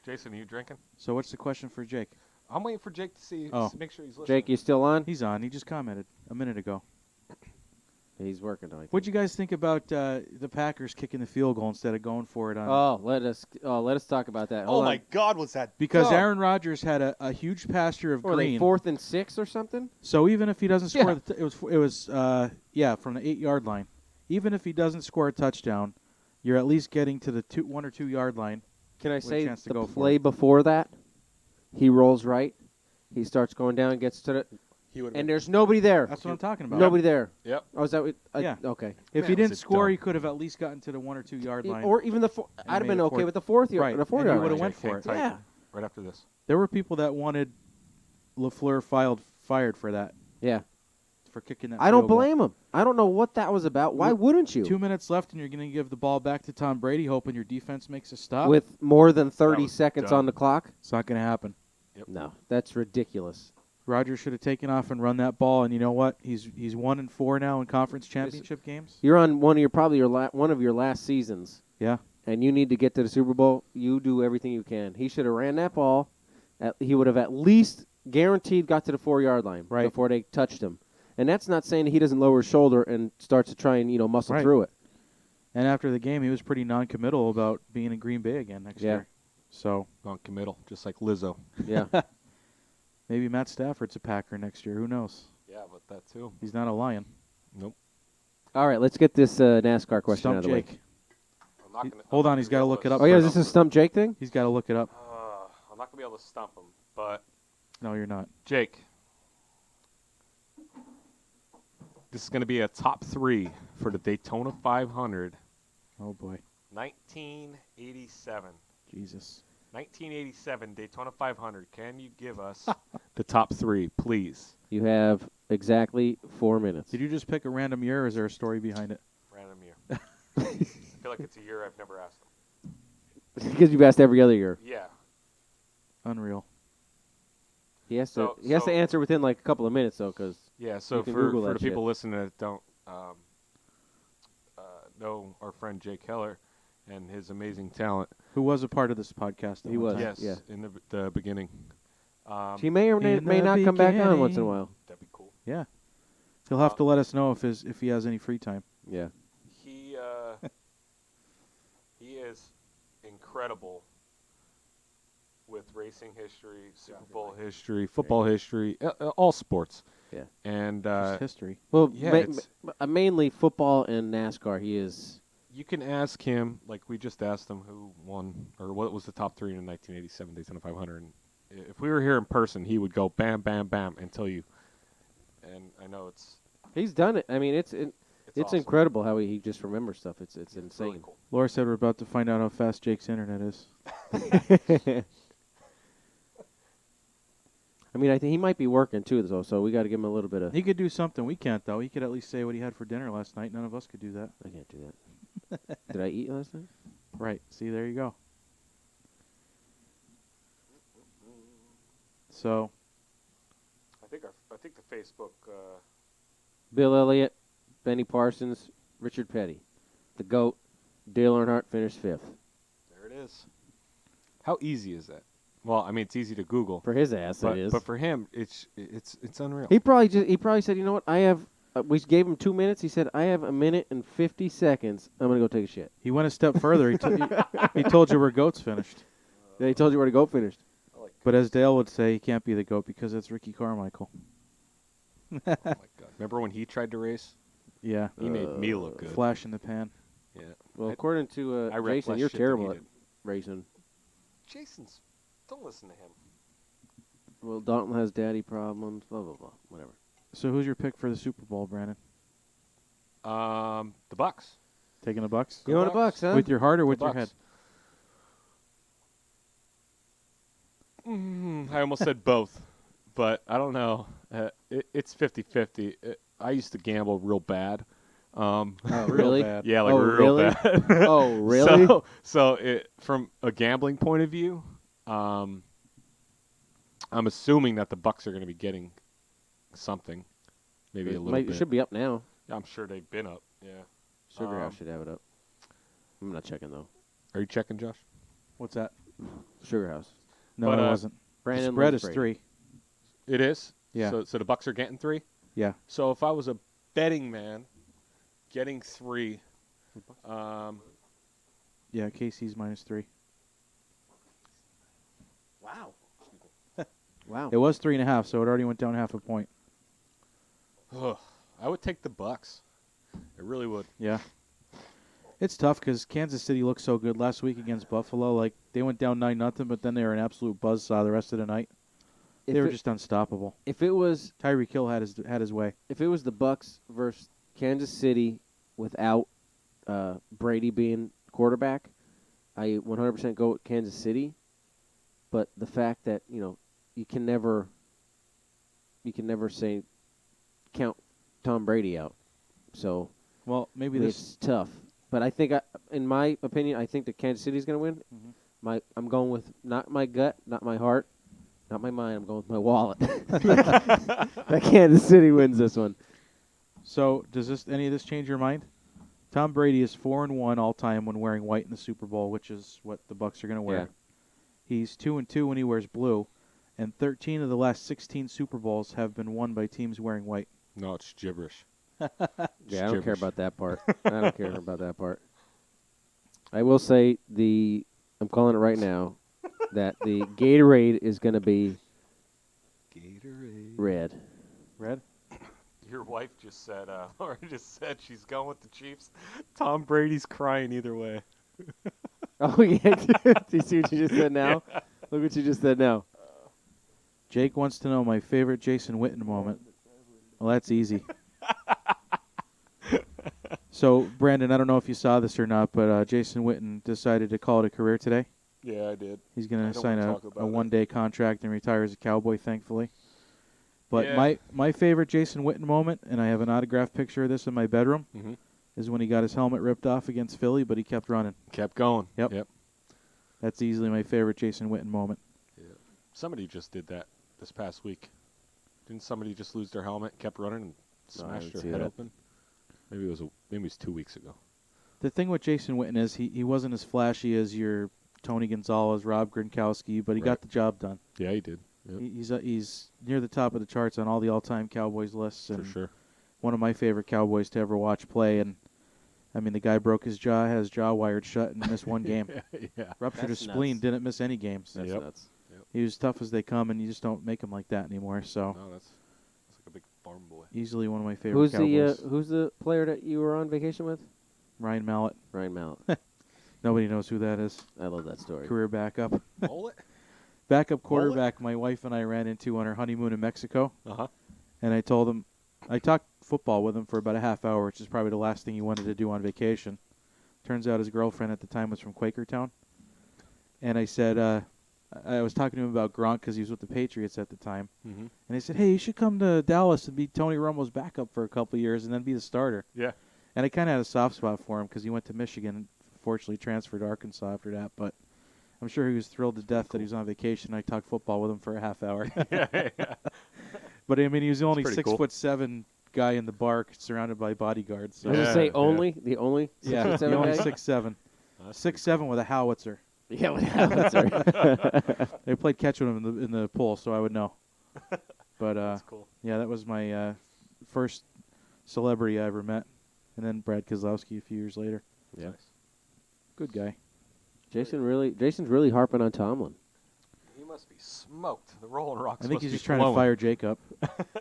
Jason, are you drinking? So what's the question for Jake? I'm waiting for Jake to see. Oh. Make sure he's listening. Jake, you still on? He's on. He just commented a minute ago. He's working on it. What'd you guys think about the Packers kicking the field goal instead of going for it on? Let us talk about that. Oh Hold my on. God, was that because dumb. Aaron Rodgers had a huge pasture of What are they, green. 4th and 6 or something? So even if he doesn't Yeah. score, it was from the 8-yard line. Even if he doesn't score a touchdown, you're at least getting to the 1 or 2 yard line. Can I With a say chance to the go for play it. before that? He rolls right. He starts going down, gets to the, He would and there's nobody there. That's what I'm talking about. Nobody there. Yep. Oh, is that what? Yeah. Okay. If Man, he was didn't it score, dumb. he could have at least gotten to the 1 or 2 yard line. Or even the I'd have made been it okay fourth. with the 4th yard, Right. the 4 And he yard would've line. went for it. Tight. Yeah. Right after this. There were people that wanted LaFleur fired for that, Yeah. for kicking that. I don't field goal. blame him. I don't know what that was about. Why With wouldn't you? 2 minutes left, and you're going to give the ball back to Tom Brady, hoping your defense makes a stop. With more than 30 was seconds dumb. on the clock? It's not going to happen. Yep. No, that's ridiculous. Rodgers should have taken off and run that ball, and you know what? He's 1-4 now in conference championship games. You're on one of your last seasons, Yeah. and you need to get to the Super Bowl. You do everything you can. He should have ran that ball. He would have at least guaranteed got to the 4 yard line Right. before they touched him. And that's not saying he doesn't lower his shoulder and starts to try and muscle Right. through it. And after the game, he was pretty non-committal about being in Green Bay again next Yeah. year. So Non-committal, just like Lizzo. Yeah. maybe Matt Stafford's a Packer next year. Who knows? Yeah, but that too. He's not a Lion. Nope. All right, let's get this NASCAR question Stump out of the way. Jake. I'm not gonna, Hold I'm on, not he's gonna gotta be look able it up to Oh yeah, first. is this a Stump Jake thing? He's got to look it up. gonna be able to stump him. But No, you're not. Jake, this is gonna be a top 3 for the Daytona 500, Oh boy, 1987. Jesus. 1987 Daytona 500. Can you give us the top 3, please? You have exactly 4 minutes. Did you just pick a random year, or is there a story behind it? Random year. I feel like it's a year I've never asked him. Because you've asked every other year. Yeah. Unreal. He has So- to. He has to so- answer within like a couple of minutes though, because Yeah, so You can for Google the that shit. people listening that don't know our friend Jake Heller and his amazing talent. Who was a part of this podcast? At He one was. time. Yes, yeah. in the beginning. he may or may, In may the not come back on once in a beginning. while. That'd be cool. Yeah. He'll have to let us know if he has any free time. Yeah. He he is incredible with racing history, Super Bowl history, football history, all sports. Yeah. And Just history. Well, Yeah, it's- mainly football and NASCAR. He is. you can ask him, like we just asked him, who won or what was the top 3 in the 1987 Daytona 500. And if we were here in person, he would go bam, bam, bam, and tell you. And I know He's done it. I mean, it's awesome. incredible how he just remembers stuff. It's It's insane. really cool. Laura said we're about to find out how fast Jake's internet is. I mean, I think he might be working too, though. So we got to give him a little bit of. He could do something we can't, though. He could at least say what he had for dinner last night. None of us could do that. I can't do that. Did I eat last night? Right. See, there you go. So, I think the Facebook. Bill Elliott, Benny Parsons, Richard Petty, the GOAT. Dale Earnhardt finished 5th. There it is. How easy is that? Well, I mean, it's easy to Google. For his ass, but, it is. But for him, it's unreal. He probably said, you know what? I have. We gave him 2 minutes. He said, I have a minute and 50 seconds. I'm gonna go take a shit. he went a step further. He told you where GOAT's finished. Yeah, he told you where to go. Finished. But as Dale would say, he can't be the GOAT because it's Ricky Carmichael. Oh my God! Remember when he tried to race? Yeah. He made me look good. Flash in the pan. Yeah. Well, according to I rep Jason, less you're shit than terrible he at did. racing. Jason's. Don't listen to him. Well, Dalton has daddy problems. Blah blah blah. Whatever. So who's your pick for the Super Bowl, Brandon? The Bucks. Taking the Bucks? You want a Bucks, huh? With your heart or The with your Bucks. head? I almost said both, but I don't know. It's 50-50. I used to gamble real bad. Oh, Real really? bad. Yeah, like Oh, real really? bad. Oh, really? So from a gambling point of view, I'm assuming that the Bucks are going to be getting something, maybe a little It bit. should be up now. I'm sure they've been up. Yeah. Sugar House should have it up. I'm not checking though. Are you checking, Josh? What's that? Sugar House. No, But, I wasn't. Brandon the spread loves is Brady. 3. It is. Yeah. So the Bucks are getting 3. Yeah. So if I was a betting man, getting 3. Yeah, KC's -3. Wow. Wow. It was 3.5, so it already went down half a point. I would take the Bucks. I really would. Yeah. It's tough because Kansas City looked so good last week against Buffalo. Like, they went down 9-0, but then they were an absolute buzzsaw the rest of the night. They were just unstoppable. If it was Tyreek Hill had his way. if it was the Bucks versus Kansas City without Brady being quarterback, I 100% go with Kansas City. But the fact that you can never say count Tom Brady out. So Well, maybe it's this. tough. But I think, in my opinion, I think that Kansas City's going to win. Mhm. I'm going with not my gut, not my heart, not my mind. I'm going with my wallet. That Kansas City wins this one. So, does any of this change your mind? Tom Brady is 4-1 all time when wearing white in the Super Bowl, which is what the Bucks are going to wear. Yeah. He's 2-2 when he wears blue, and 13 of the last 16 Super Bowls have been won by teams wearing white. No, it's gibberish. Yeah, I don't care gibberish. about that part. I don't care about that part. I will say I'm calling it right now that the Gatorade is going to be Gatorade. red. Red? Your wife just said, Laura just said she's going with the Chiefs. Tom Brady's crying either way. Oh, yeah. Do you see what you just said now? Look what you just said now. Jake wants to know my favorite Jason Witten moment. Well, that's easy. So, Brandon, I don't know if you saw this or not, but Jason Witten decided to call it a career today. Yeah, I did. He's going I to don't sign wanna a talk about it. one-day contract and retire as a Cowboy, thankfully. But Yeah. my favorite Jason Witten moment, and I have an autographed picture of this in my bedroom, Mm-hmm. is when he got his helmet ripped off against Philly, but he kept running. Kept going. Yep. That's easily my favorite Jason Witten moment. Somebody just did that this past week. Didn't somebody just lose their helmet, kept running, and No, I smashed didn't their see head that. open? Maybe it was 2 weeks ago. The thing with Jason Witten is he wasn't as flashy as your Tony Gonzalez, Rob Gronkowski, but he Right. got the job done. Yeah, he did. Yep. He's near the top of the charts on all the all-time Cowboys lists, For and sure. one of my favorite Cowboys to ever watch play. And I mean, the guy broke his jaw, has his jaw wired shut, and missed one game. Yeah. Ruptured his That's spleen, nuts. didn't miss any games. That's Yep. nuts. He was tough as they come, and you just don't make him like that anymore. So No, that's like a big farm boy. easily one of my favorite Cowboys. Who's the player that you were on vacation with? Ryan Mallett. Ryan Mallett. Nobody knows who that is. I love that story. Career backup. Mullet? Backup quarterback my wife and I ran into on our honeymoon in Mexico. Uh-huh. And I told him, I talked football with him for about a half hour, which is probably the last thing he wanted to do on vacation. Turns out his girlfriend at the time was from Quakertown. And I said, I was talking to him about Gronk because he was with the Patriots at the time. Mm-hmm. And I said, hey, you should come to Dallas and be Tony Romo's backup for a couple of years and then be the starter. Yeah. And I kind of had a soft spot for him because he went to Michigan and fortunately transferred to Arkansas after that. But I'm sure he was thrilled to death that he was on vacation. I talked football with him for a half hour. yeah. But, I mean, he was the only pretty cool. 6'7" guy in the bar surrounded by bodyguards. I was Yeah, gonna say yeah. the only Yeah, 6'7" the only guy? 6'7". That's pretty 6'7" with a howitzer. Yeah, what happened? They played catch with him in the pool, so I would know. But That's cool. yeah, that was my first celebrity I ever met, and then Brad Keselowski a few years later. Yeah. Good guy. Jason's really harping on Tomlin. He must be smoked. The Rolling Rocks I think must he's be just trying to flowing. fire Jake up.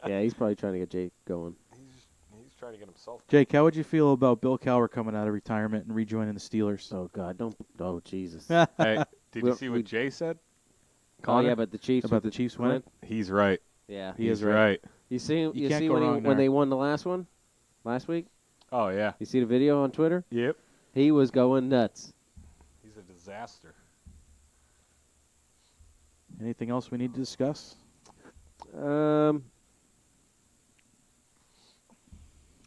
Yeah, he's probably trying to get Jake going. He's trying to get himself. Jake, how would you feel about Bill Cowher coming out of retirement and rejoining the Steelers? Oh God, don't! Oh Jesus! Hey, did you Well, see we- what Jay said? Oh Connor? yeah, but the Chiefs About with the Chiefs winning? He's right. Yeah, He is He's right. you see, You you can't see go when wrong when there. they won the last one, last week. Oh yeah. You see the video on Twitter? Yep. He was going nuts. He's a disaster. Anything else we need to discuss?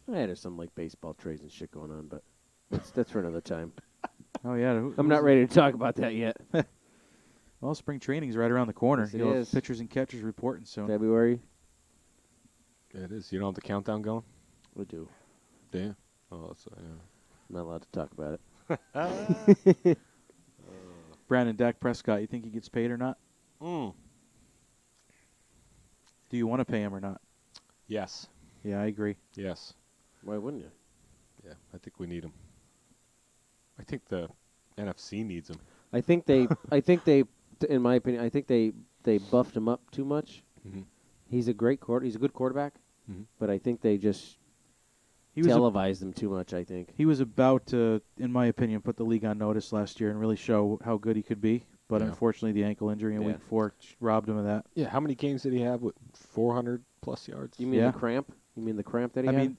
There's some like baseball trades and shit going on, but that's for another time. Oh, yeah. I'm not ready to talk about that yet. Well, spring training's right around the corner. Yes, it You'll have is. pitchers and catchers reporting soon. February, It is. You don't have the countdown going? we do. Damn. Oh, that's yeah. I'm not allowed to talk about it. Brandon, Dak Prescott, you think he gets paid or not? Mm. Do you want to pay him or not? Yes. Yeah, I agree. Yes. Why wouldn't you? Yeah. I think we need him. I think the NFC needs him. I think they, in my opinion, I think they buffed him up too much. Mm-hmm. He's a he's a good quarterback, Mm-hmm. but I think they just He was televised him too much. I think. he was about to, in my opinion, put the league on notice last year and really show how good he could be. But Yeah. unfortunately, the ankle injury in Yeah. Week 4 robbed him of that. Yeah. How many games did he have with 400 plus yards? You mean Yeah. the cramp? You mean the cramp that he I had? mean,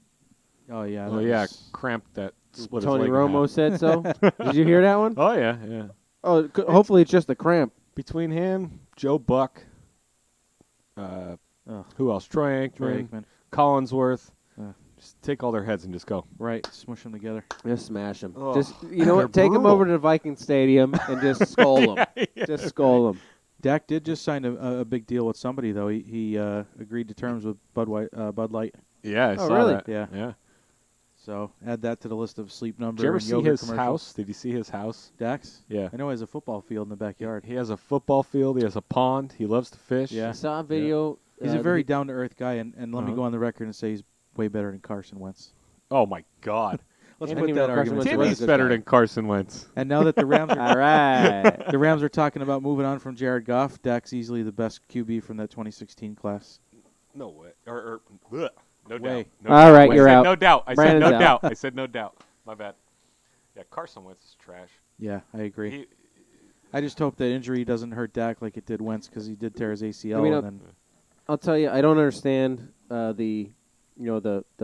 oh yeah, Oh that yeah, was- cramp that split Tony his leg in Romo half. said so. Did you hear that one? Oh yeah, yeah. Oh, hopefully it's just the cramp. Between him, Joe Buck, Ugh. who else? Troy Aikman, Troy Aikman. Collinsworth. Ugh. Just take all their heads and just go. Right, smush them together. Just smash him. Ugh. Just you know what? They're Take him brutal. over to the Viking Stadium and just skull him. Just skull him. Dak did just sign a big deal with somebody though. He agreed to terms with Bud Light. Yeah, I Oh, saw really? that. Yeah. Yeah. So add that to the list of sleep number. Did you ever and see yogurt his commercials. house? Did you see his house? Dax? Yeah. I know he has a football field in the backyard. He has a football field. He has a pond. He loves to fish. Yeah. I saw a video. He's a very down-to-earth guy, and let me Uh-huh. go on the record and say he's way better than Carson Wentz. Oh my God. Let's I put didn't even that know Carson argument Wentz to was a Timmy's good better guy. than Carson Wentz. And now that the Rams are All right. the Rams are talking about moving on from Jared Goff, Dak's easily the best QB from that 2016 class. No way. Ugh. No Way. doubt. No All doubt. right, I you're said out. no doubt. I Brandon's said no out. doubt. I said no doubt. My bad. Yeah, Carson Wentz is trash. Yeah, I agree. He, I just hope that injury doesn't hurt Dak like it did Wentz because he did tear his ACL. I mean, and then I'll tell you, I don't understand the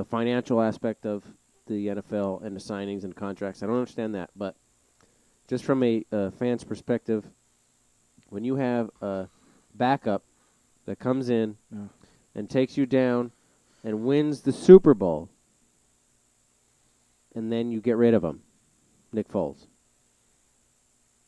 financial aspect of the NFL and the signings and contracts. I don't understand that, but just from a fan's perspective, when you have a backup that comes in and takes you down and wins the Super Bowl, and then you get rid of him, Nick Foles.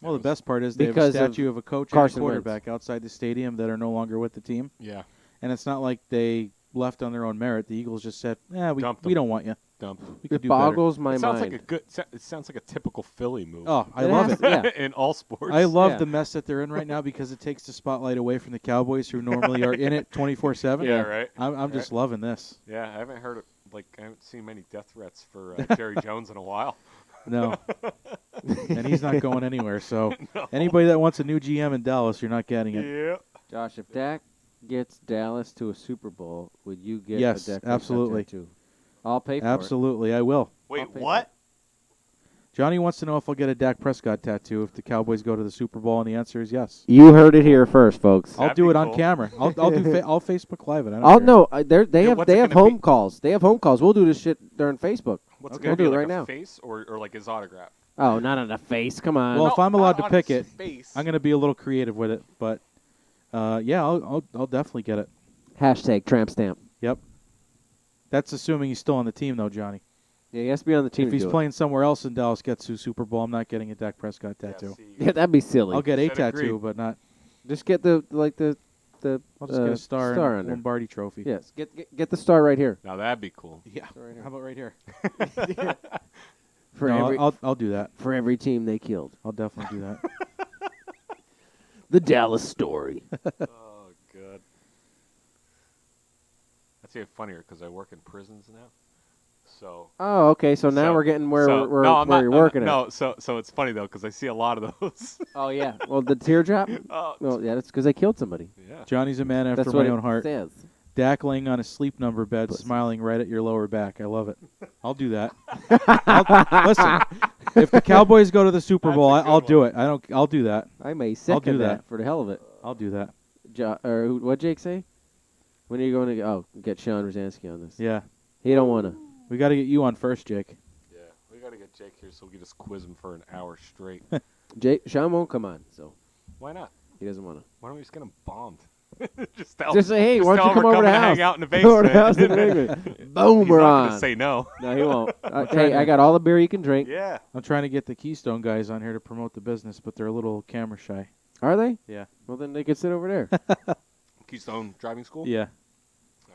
well, the best part is they have a Because of statue of a coach Carson and a quarterback outside the stadium that are no longer with the team. Yeah. And it's not like they left on their own merit. The Eagles just said, we Dumped we them. don't want you. Dump. We could It do better. boggles my It sounds mind. like a good. It sounds like a typical Philly move. Oh, I It love has it. to- yeah. In all sports. I love Yeah. the mess that they're in right now because it takes the spotlight away from the Cowboys who normally are in it 24/7. Yeah, right. I'm just loving this. Yeah, I haven't heard I haven't seen many death threats for Jerry Jones in a while. No. And he's not going anywhere. So anybody that wants a new GM in Dallas, you're not getting it. Yeah. Josh, if Dak gets Dallas to a Super Bowl, would you get Yes, a Dak Prescott absolutely. tattoo? I'll pay for Absolutely, I will. Wait, I'll pay what? Johnny wants to know if I'll get a Dak Prescott tattoo if the Cowboys go to the Super Bowl, and the answer is yes. it. You heard it here first, folks. I'll That'd do be it on cool. camera. I'll I'll Facebook Live it. I don't I'll care. no. They Yeah, have what's they it have gonna home be? calls. They have home calls. We'll do this shit during Facebook. What's Okay. it gonna We'll do be it like right a now. face or like his autograph? Oh, not on the face. Come on. Well, if I'm allowed to not on pick his it, face. I'm going to be a little creative with it. But yeah, I'll definitely get it. Hashtag tramp stamp. Yep. That's assuming he's still on the team, though, Johnny. Yeah, he has to be on the team. If to he's do it. playing somewhere else and Dallas gets to Super Bowl, I'm not getting a Dak Prescott tattoo. Yeah, that'd be silly. I'll get a Said tattoo, agreed. but not. Just get the I'll just get a star and a under. Lombardi trophy. Yes, get the star right here. Now that'd be cool. Yeah. Star right here. How about right here? For No, every I'll do that. for every team they killed. I'll definitely do that. The Dallas story. Oh, good. That's even funnier because I work in prisons now. So. Oh, okay. So now we're getting where so- we're no, I'm where not- you're I'm working not- at. No, so it's funny though because I see a lot of those. Oh yeah. Well, the teardrop. Oh, Well, yeah, that's because they killed somebody. yeah. Johnny's a man after That's what my own it heart. says. Dak laying on a sleep number bed, Pussy. smiling right at your lower back. I love it. I'll do that. Listen, if the Cowboys go to the Super That's Bowl, a good I'll do one. it. I'll do that. I may second do that. for the hell of it. I'll do that. What'd Jake say? When are you going to get Sean Rosansky on this? Yeah. He don't want to. We got to get you on first, Jake. Yeah, we gotta get Jake here so we can just quiz him for an hour straight. Sean won't come on, so Why not? he doesn't want to. Why don't we just get him bombed? just tell Just say, hey, just why don't tell you him come we're over to coming the to house? hang out in the Come over to basement. the house in the basement. Boom, He's we're not on. gonna say no. No, he won't. trying Hey, to- I got all the beer you can drink. Yeah. I'm trying to get the Keystone guys on here to promote the business, but they're a little camera shy. Are they? Yeah. Well, then they could sit over there. Keystone Driving School. Yeah.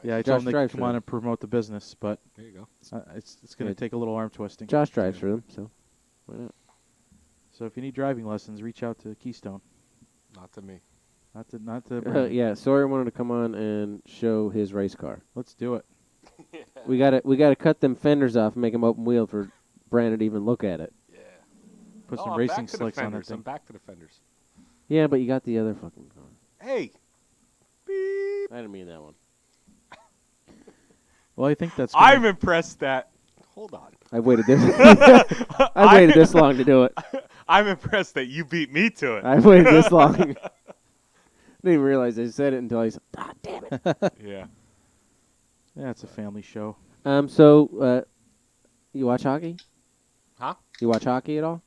Yeah, I Josh told them they drives could for come on them. and promote the business, but There you go. it's going to Yeah. take a little arm twisting. Josh drives for them, so why not? So if you need driving lessons, reach out to Keystone. Not to me. Not to Brandon. Yeah, Sawyer wanted to come on and show his race car. Let's do it. We gotta cut them fenders off and make them open wheel for Brandon to even look at it. Yeah. Put Oh, some I'm racing back to slicks on that defenders. thing. I'm back to defenders. Yeah, but you got the other fucking car. Hey. Beep. I didn't mean that one. Well, I think that's. I'm impressed that. Hold on. I waited this. I waited this long to do it. I'm impressed that you beat me to it. I waited this long. Didn't even realize I said it until I said, "Ah, damn it." Yeah. Yeah, it's a family show. So, you watch hockey? Huh? You watch hockey at all?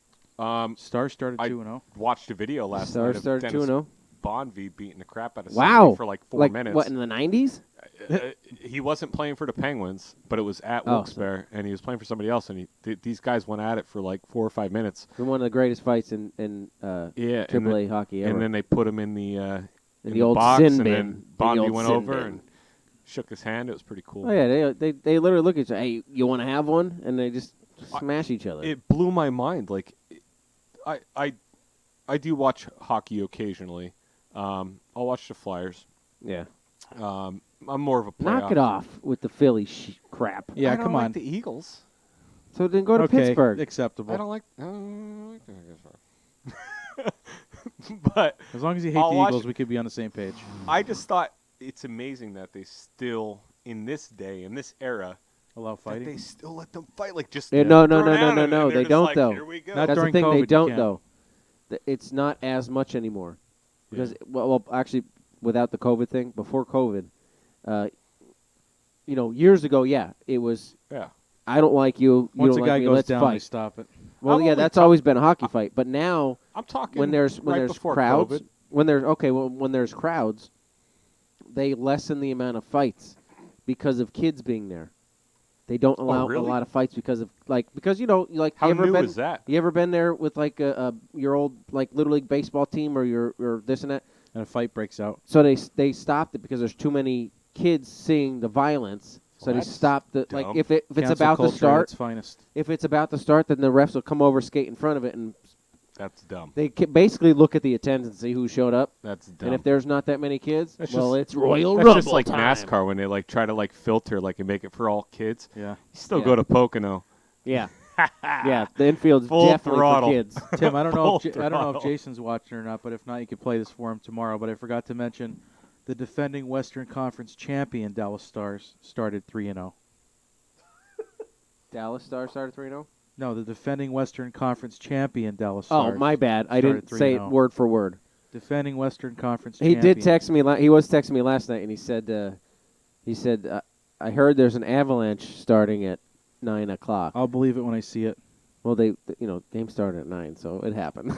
Stars started I 2-0. Watched a video last Stars night of started Dennis 2-0. Bonvie beating the crap out of Wow. somebody for like 4 Like minutes. what in the 90s? He wasn't playing for the Penguins, but it was at Oh, Wilkes-Barre, and he was playing for somebody else. And these guys went at it for like 4 or 5 minutes. Been one of the greatest fights in Yeah, AAA hockey ever. and then they put him in the in in the old box, sin and bin. then The Bonvie old went sin over bin. and shook his hand. It was pretty cool. Oh yeah, they literally look at you. Hey, you want to have one? And they just smash each other. It blew my mind. Like, I do watch hockey occasionally. I'll watch the Flyers. Yeah. I'm more of a playoff. Knock it off with the Philly crap. Yeah, I don't come like on. the Eagles. So then go to Okay, Pittsburgh. acceptable. I don't like the Eagles. But As long as you hate I'll the watch- Eagles, we could be on the same page. I just thought it's amazing that they still, in this day, in this era, Allow that fighting. they still let them fight. Like just Yeah, no, throw no, down no, and they they're just don't like, though. Here we go. Not That's the during thing. COVID, They you don't can't. though. it's not as much anymore because Yeah. well, actually, without the COVID thing, before COVID, uh, years ago, yeah, it was. Yeah. I don't like you. You Once don't a guy like me. goes Let's down, fight. they stop it. Well, I'm yeah, only that's talk- always been a hockey fight. But now, I'm talking when there's right before crowds, COVID. when there's crowds, they lessen the amount of fights because of kids being there. They don't allow really? a lot of fights because of because How you ever new been, is that? You ever been there with your old Little League baseball team or your this and that? And a fight breaks out. So they stopped it because there's too many kids seeing the violence. So Well, they that's stopped it. dumb. Like if it's Cancel about to culture at start, its finest. if it's about to start, then the refs will come over, skate in front of it, and That's dumb. they basically look at the attendance and see who showed up. That's dumb. And if there's not that many kids, That's well, just- it's Royal That's Rumble just like time. NASCAR when they try to filter and make it for all kids. Yeah. You still Yeah. go to Pocono. Yeah, yeah. The infield's Full definitely throttle. for kids. Tim, I don't know. Full If I don't know if throttle. Jason's watching or not, but if not, you can play this for him tomorrow. But I forgot to mention, the defending Western Conference champion Dallas Stars started 3-0. Dallas Stars started 3-0. No, the defending Western Conference champion Dallas Oh, Stars. my bad. I started didn't say it 3-0. word for word. Defending Western Conference He champion. did text me. He was texting me last night, and he said, I heard there's an avalanche starting at 9 o'clock. I'll believe it when I see it. Well, game started at 9, so it happened.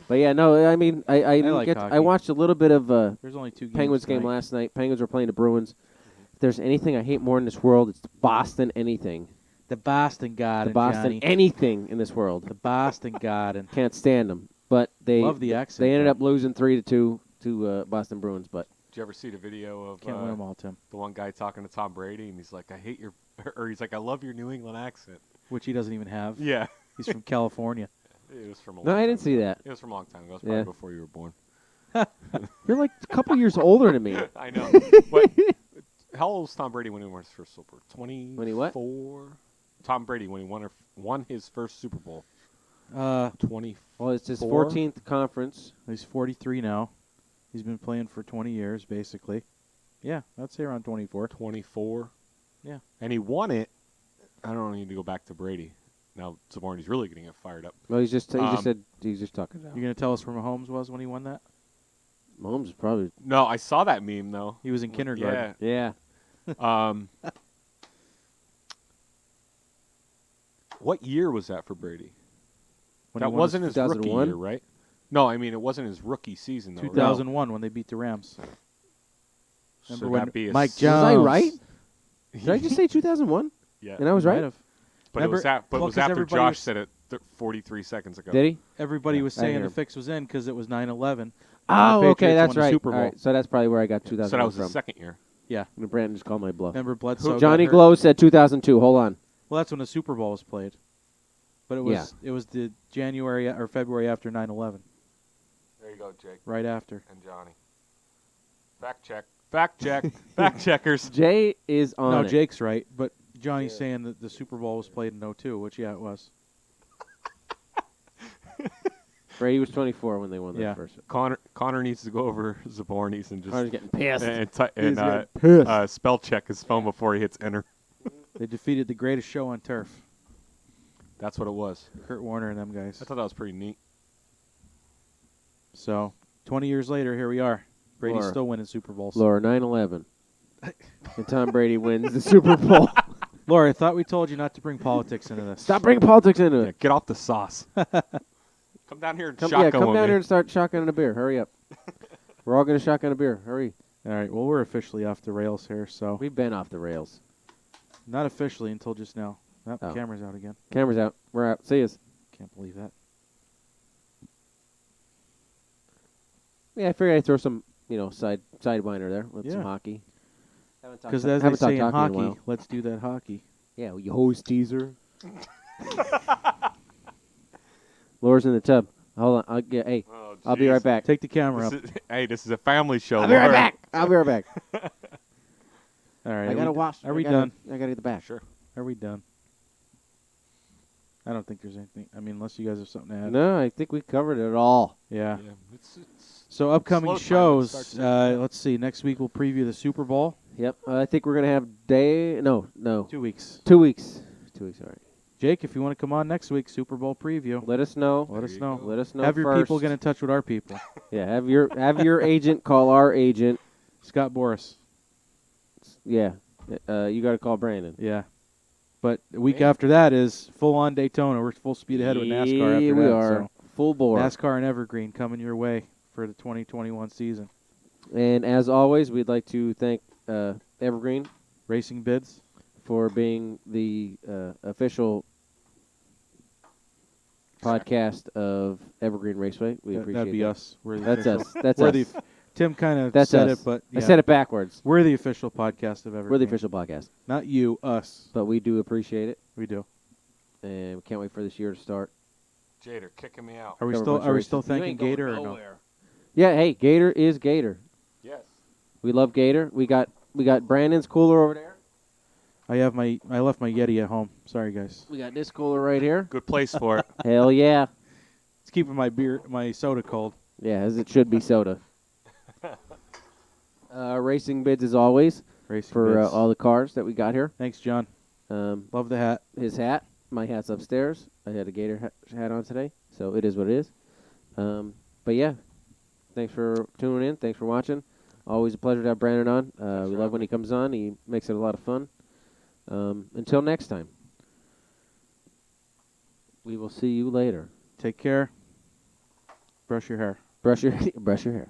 But yeah, no, I mean, I didn't like get. hockey. I watched a little bit of There's only 2 games Penguins game tonight. last night. Penguins were playing the Bruins. If there's anything I hate more in this world, it's Boston anything. The Boston Garden, The Boston Johnny. anything in this world. The Boston Garden. Can't stand them. But they Love the accent, They ended though. up losing 3-2 to Boston Bruins. But Did you ever see the video of Can't win them all, Tim. the one guy talking to Tom Brady, and he's like, "I hate your," or he's like, "I love your New England accent." Which he doesn't even have. Yeah, He's from California. it was from a long no, I time didn't see ago. that. It was from a long time ago. It was probably Yeah. before you were born. You're like a couple years older than me. I know. But how old was Tom Brady when he won his first Super Bowl? 24? When he what? Tom Brady when he won his first Super Bowl. 24. Well, it's his 14th conference. He's 43 now. He's been playing for 20 years, basically. Yeah, I'd say around 24. 24. Yeah. And he won it. I don't need to go back to Brady. Now Zaborni's really getting it fired up. Well, he just Um, said he's just talking now. You're going to tell us where Mahomes was when he won that? Mahomes is probably No, I saw that meme though. He was in kindergarten. yeah. What year was that for Brady? When That he won wasn't his rookie 2001? year, right? No, I mean it wasn't his rookie season though. 2001 when they beat the Rams. Right? Remember So when that'd be a Mike s- Jones? Was I right? Did I just say 2001? Yeah. And I was Might right. have. But it was Remember- but it well, was 'cause after everybody Josh was- said it 43 seconds ago. Did he? Everybody Yeah. was I saying hear the him. fix was in because it was 9/11. Oh, The okay, Patriots that's won the right. Super Bowl. All right, so that's probably where I got So 2001 that was from. his second year. Yeah. And Brandon just called my bluff. Remember Bledsoe? got Johnny hurt? Glow said 2002. Hold on. Well, that's when the Super Bowl was played. But it was the January or February after 9/11, There you go, Jake right after. and Johnny. Fact check. Fact check. Fact checkers. Jay is on No, it. Jake's right, but Johnny's saying that the Super Bowl was played in 02, which yeah, it was. Brady was 24 when they won that Yeah. first. Connor needs to go over Zaborni's and just Connor's getting pissed. and getting pissed. spell check his phone before he hits enter. They defeated the greatest show on turf, That's what it was. Kurt Warner and them guys. I thought that was pretty neat. So 20 years later, here we are. Brady's Laura. still winning Super Bowls. Laura, 9/11. And Tom Brady wins the Super Bowl. Laura, I thought we told you not to bring politics into this. Stop bringing politics into Yeah, it. get off the sauce. Come down here and Come shotgun down with me. here and start shotgunning a beer. Hurry up. We're all going to shotgun a beer. Hurry. All right, well, we're officially off the rails here, so We've been off the rails. not officially until just now. Oh, Oh. camera's out again. Camera's out. We're out. See us. Can't believe that. Yeah, I figured I'd throw some, sidewinder there with some Yeah. hockey. Because as they say in hockey, let's do that hockey. Yeah, you hose teaser. Laura's in the tub. Hold on. I'll be right back. Take the camera up. This is a family show. I'll be right Laura. back. I'll be right back. All right, I gotta wash. Are we I gotta- done? I gotta get the back. Sure. Are we done? I don't think there's anything. I mean, unless you guys have something to add. No, I think we covered it all. Yeah. Yeah, it's So upcoming Slow time, it starts shows. next Let's see. Next week we'll preview the Super Bowl. Yep. I think we're gonna have 2 weeks. 2 weeks. 2 weeks. All right. Jake, if you want to come on next week, Super Bowl preview. Let us know. Let us know. Let us know. Have your people first. get in touch with our people. Yeah, have your agent call our agent. Scott Boris. Yeah, you got to call Brandon. Yeah. But the week after that is full-on Daytona. We're full speed ahead with NASCAR after we that. are So full bore. NASCAR and Evergreen coming your way for the 2021 season. And as always, we'd like to thank Evergreen Racing Bids. for being the official podcast of Evergreen Raceway. We appreciate That'd be that. us. We're the That's official. us. That's We're us. Tim kind of That's said us. it, but I yeah. said it backwards. We're the official podcast of Evergreen. We're the official podcast. Not you, us. But we do appreciate it, We do. and we can't wait for this year to start. Jader kicking me out. Are we Cover a still bunch of Are we races. still You thanking ain't going Gator or no? nowhere. Yeah, hey, Gator is Gator. Yes. We love Gator. We got Brandon's cooler over there. I left my Yeti at home. Sorry guys. We got this cooler right here. Good place for it. Hell yeah. It's keeping my soda cold. Yeah, as it should be soda. Racing Bids as always Racing for Bids. all the cars that we got here. Thanks, John. Love the hat. His hat. My hat's upstairs. I had a Gator hat on today, so it is what it is. But yeah, thanks for tuning in. Thanks for watching. Always a pleasure to have Brandon on. We love when he comes on. He makes it a lot of fun. Until next time, we will see you later. Take care. Brush your hair. Brush your hair.